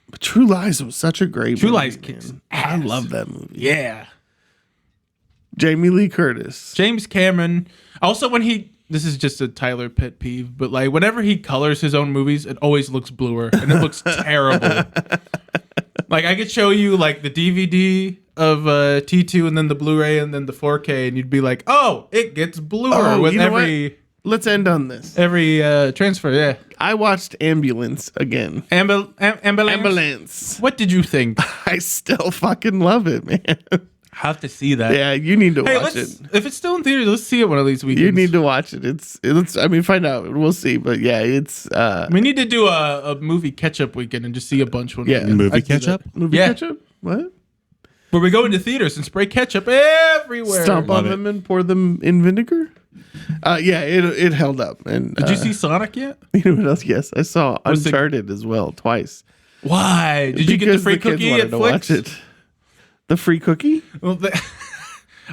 But True Lies was such a great movie. True Lies kicks ass. I love that movie. Yeah. Jamie Lee Curtis. James Cameron. Also, this is just a Tyler pet peeve, but like whenever he colors his own movies, it always looks bluer and it looks terrible. Like I could show you like the DVD of T2 and then the Blu-ray and then the 4K, and you'd be like, "Oh, it gets bluer with every." Let's end on this. Every transfer, yeah. I watched Ambulance again. Ambulance. What did you think? I still fucking love it, man. Have to see that. Yeah, you need to watch it. If it's still in theaters, let's see it one of these weekends. You need to watch it. Find out. We'll see. But yeah, it's. We need to do a movie catch-up weekend and just see a bunch one weekend. Movie catch-up? Movie catch-up? What? Where we go into theaters and spray ketchup everywhere. Stomp on them and pour them in vinegar? Yeah, it held up. And did you see Sonic yet? You know what else? Yes, I saw Uncharted as well twice. Why? Did you get the free cookie at Flix? Watch it. The free cookie? Well,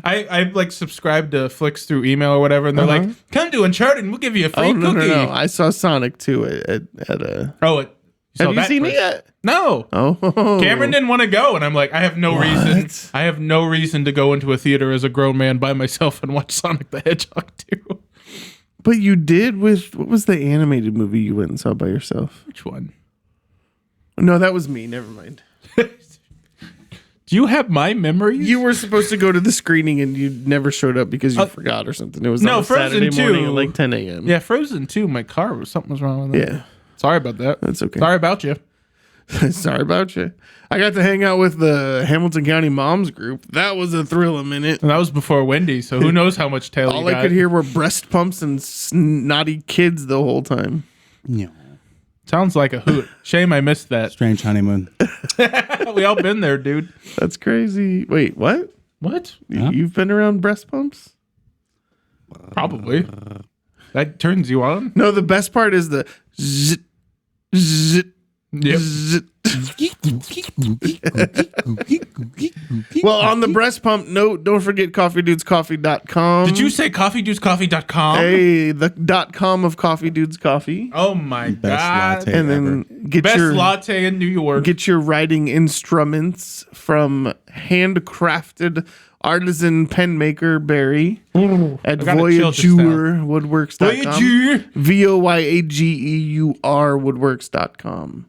I like subscribed to Flix through email or whatever, and they're like, "Come to Uncharted, and we'll give you a free cookie." No. I saw Sonic too at a. Have you seen it yet? No. Oh, Cameron didn't want to go, and I'm like, I have no reason. I have no reason to go into a theater as a grown man by myself and watch Sonic the Hedgehog 2. But you did with what was the animated movie you went and saw by yourself? Which one? No, that was me. Never mind. Do you have my memory? You were supposed to go to the screening and you never showed up because you forgot or something. It was on a Saturday morning at like 10 a.m. Yeah, Frozen 2. My car something was wrong with it. Yeah. Sorry about that. That's okay. Sorry about you. Sorry about you. I got to hang out with the Hamilton County Moms group. That was a thrill a minute. And that was before Wendy, so who knows how much tail All I could hear were breast pumps and snotty kids the whole time. Yeah. Sounds like a hoot. Shame I missed that. Strange honeymoon. We all been there, dude. That's crazy. Wait, what? What? You've been around breast pumps? Probably. That turns you on? No, the best part is the zzz, zzz, Yep. zzz. Well, on the breast pump note, don't forget coffeedudescoffee.com. Did you say coffeedudescoffee.com? Hey, the .com of Coffee Dudes Coffee. Oh my Best God. latte And then ever. get Best your latte in New York. get your writing instruments from handcrafted artisan pen maker Barry at I gotta chill just voyageurwoodworks.com. Voyager. VOYAGEUR woodworks.com.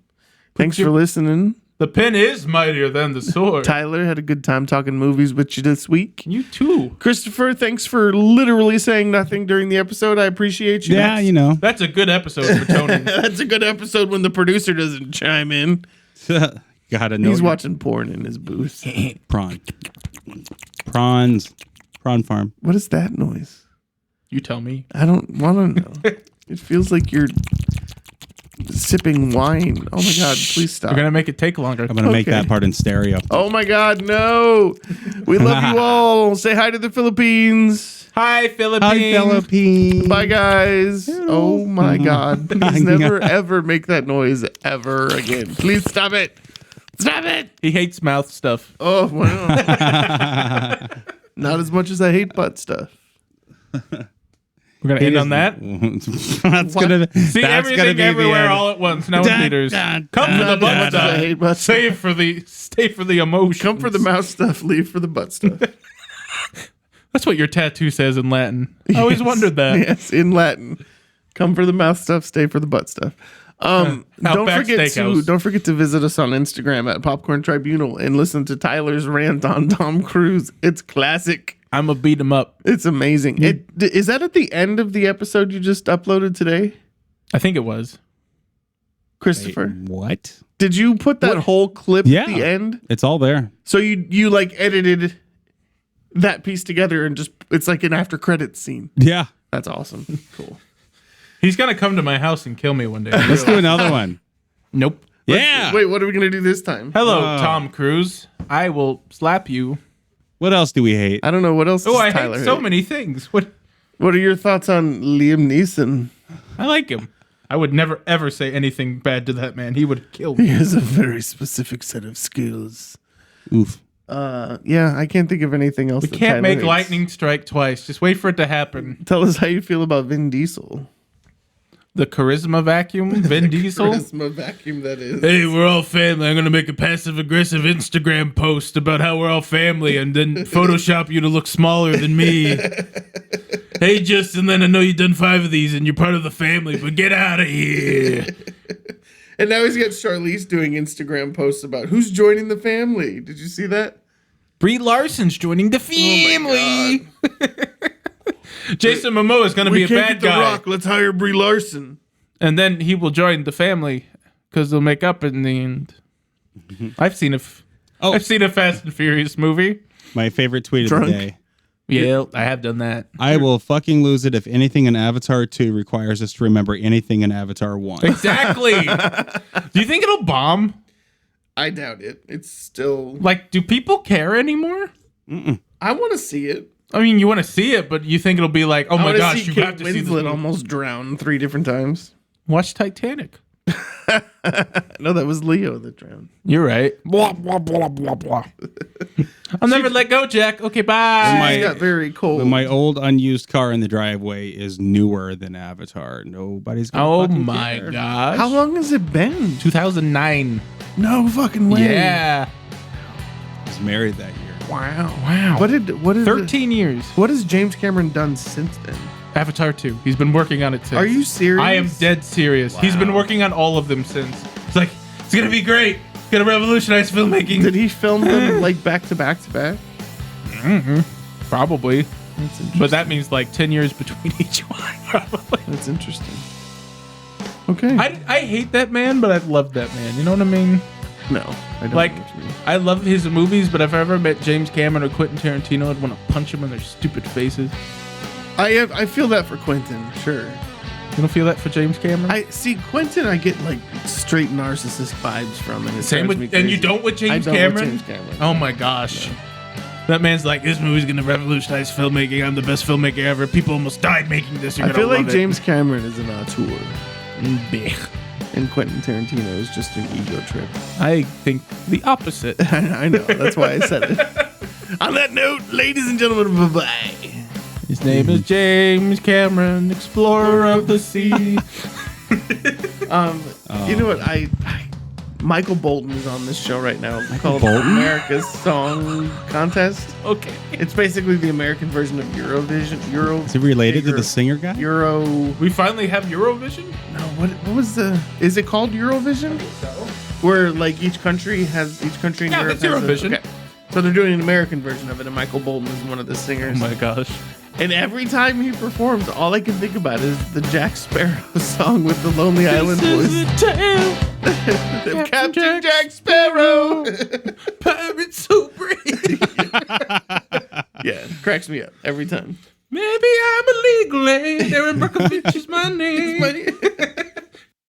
Thanks for listening. The pen is mightier than the sword. Tyler, had a good time talking movies with you this week. You too. Christopher, thanks for literally saying nothing during the episode. I appreciate you. Yeah, you know. That's a good episode for Tony. That's a good episode when the producer doesn't chime in. Gotta know. He's watching porn in his booth. Prawns. Prawn farm. What is that noise? You tell me. I don't want to know. It feels like you're sipping wine. Oh my God, please stop. We're gonna make it take longer. I'm gonna make Okay. that part in stereo. Oh my God, no. We love you all. Say hi to the Philippines. Hi, Philippines. Hi, Philippines. Bye, guys. Oh my God. Please never, ever make that noise ever again. Please stop it. Stop it. He hates mouth stuff. Oh, wow. Not as much as I hate butt stuff. We're gonna end on that. That's gonna. See that's everything gonna be everywhere the end. all at once. No Dun, theaters. dun, Come for the Not butt as much as I hate stuff. butt stuff. Stay for the emotion. Come for the mouth stuff, leave for the butt stuff. That's what your tattoo says in Latin. I always Yes. wondered that. Yes, in Latin. Come for the mouth stuff, stay for the butt stuff. Don't Outback Steakhouse. forget to visit us on Instagram at Popcorn Tribunal and listen to Tyler's rant on Tom Cruise. It's classic. I'm gonna beat him up. It's amazing. Is that at the end of the episode you just uploaded today, I think it was. Christopher? What? Did you put that whole clip Yeah. at the end? It's all there. So you like edited that piece together and just it's like an after credits scene. Yeah. That's awesome. Cool. He's gonna come to my house and kill me one day. Let's do another one. Nope. Yeah. Wait, what are we gonna do this time? Hello, Tom Cruise. I will slap you. What else do we hate? I don't know what else. Oh, does I Tyler hate so hate? many things. What? What are your thoughts on Liam Neeson? I like him. I would never ever say anything bad to that man. He would kill me. He has a very specific set of skills. Oof. Yeah, I can't think of anything else. We can't make lightning strike twice. Just wait for it to happen. Tell us how you feel about Vin Diesel. The charisma vacuum, Vin Diesel. Charisma vacuum, that is. Hey, we're all family. I'm gonna make a passive aggressive Instagram post about how we're all family, and then Photoshop you to look smaller than me. Hey, Justin, then I know you've done 5 of these, and you're part of the family, but get out of here. And now he's got Charlize doing Instagram posts about who's joining the family. Did you see that? Brie Larson's joining the family. Jason Momoa is gonna be a bad guy, Rock. Let's hire Brie Larson. and then he will join the family because they'll make up in the end. I've seen I've seen a Fast and Furious movie. My favorite tweet Drunk? of the day. Yeah, I have done that. I will fucking lose it if anything in Avatar 2 requires us to remember anything in Avatar 1. Exactly. Do you think it'll bomb? I doubt it. It's still. Like, do people care anymore? I want to see it. I mean, you want to see it, but you think it'll be like, oh I my wanna gosh, see you Kate have to see this Winslet movie. almost drowned 3 different times. Watch Titanic. No, that was Leo that drowned. You're right. Blah, blah, blah, blah, blah. I'll never let go, Jack. Okay, bye. It got very cold. But my old unused car in the driveway is newer than Avatar. Nobody's gonna Oh fucking my care. gosh. How long has it been? 2009. No fucking way. Yeah. I was married that year. Wow. What did 13 years. What has James Cameron done since then? Avatar 2. He's been working on it since. Are you serious? I am dead serious. He's been working on all of them since. It's like, it's going to be great. It's going to revolutionize filmmaking. Did he film them like back to back to back? Probably. That's interesting. But that means like 10 years between each one. Probably. That's interesting. Okay. I hate that man, but I love that man. You know what I mean? no, I don't. Like, know what you mean. I love his movies, but if I ever met James Cameron or Quentin Tarantino, I'd want to punch them in their stupid faces. I feel that for Quentin. Sure. You don't feel that for James Cameron? I see Quentin. I get like straight narcissist vibes from, and it Same drives with, me and you crazy. don't with I James don't Cameron? with James Cameron. Oh my gosh. That man's like, this movie's gonna revolutionize filmmaking. I'm the best filmmaker ever. People almost died making this. You're I feel gonna like love it." James Cameron is an auteur, Blech. and Quentin Tarantino is just an ego trip. I think the opposite. I know. That's why I said it. On that note, ladies and gentlemen, bye-bye. His name is James Cameron, explorer of the sea. You know what? Michael Bolton is on this show right now. Called Bolton? America's Song Contest. Okay. It's basically the American version of Eurovision. Is he related to the singer guy? Euro. We finally have Eurovision? No, what was the? Is it called Eurovision? Where like each country in Yeah, Europe that's has Eurovision. Okay. So they're doing an American version of it, and Michael Bolton is one of the singers. Oh my gosh. And every time he performs, all I can think about is the Jack Sparrow song with the Lonely Island voice. Captain Jack Sparrow. Pirates so brave. Yeah, it cracks me up every time. Maybe I'm illegal. Aaron Brockovich is my name.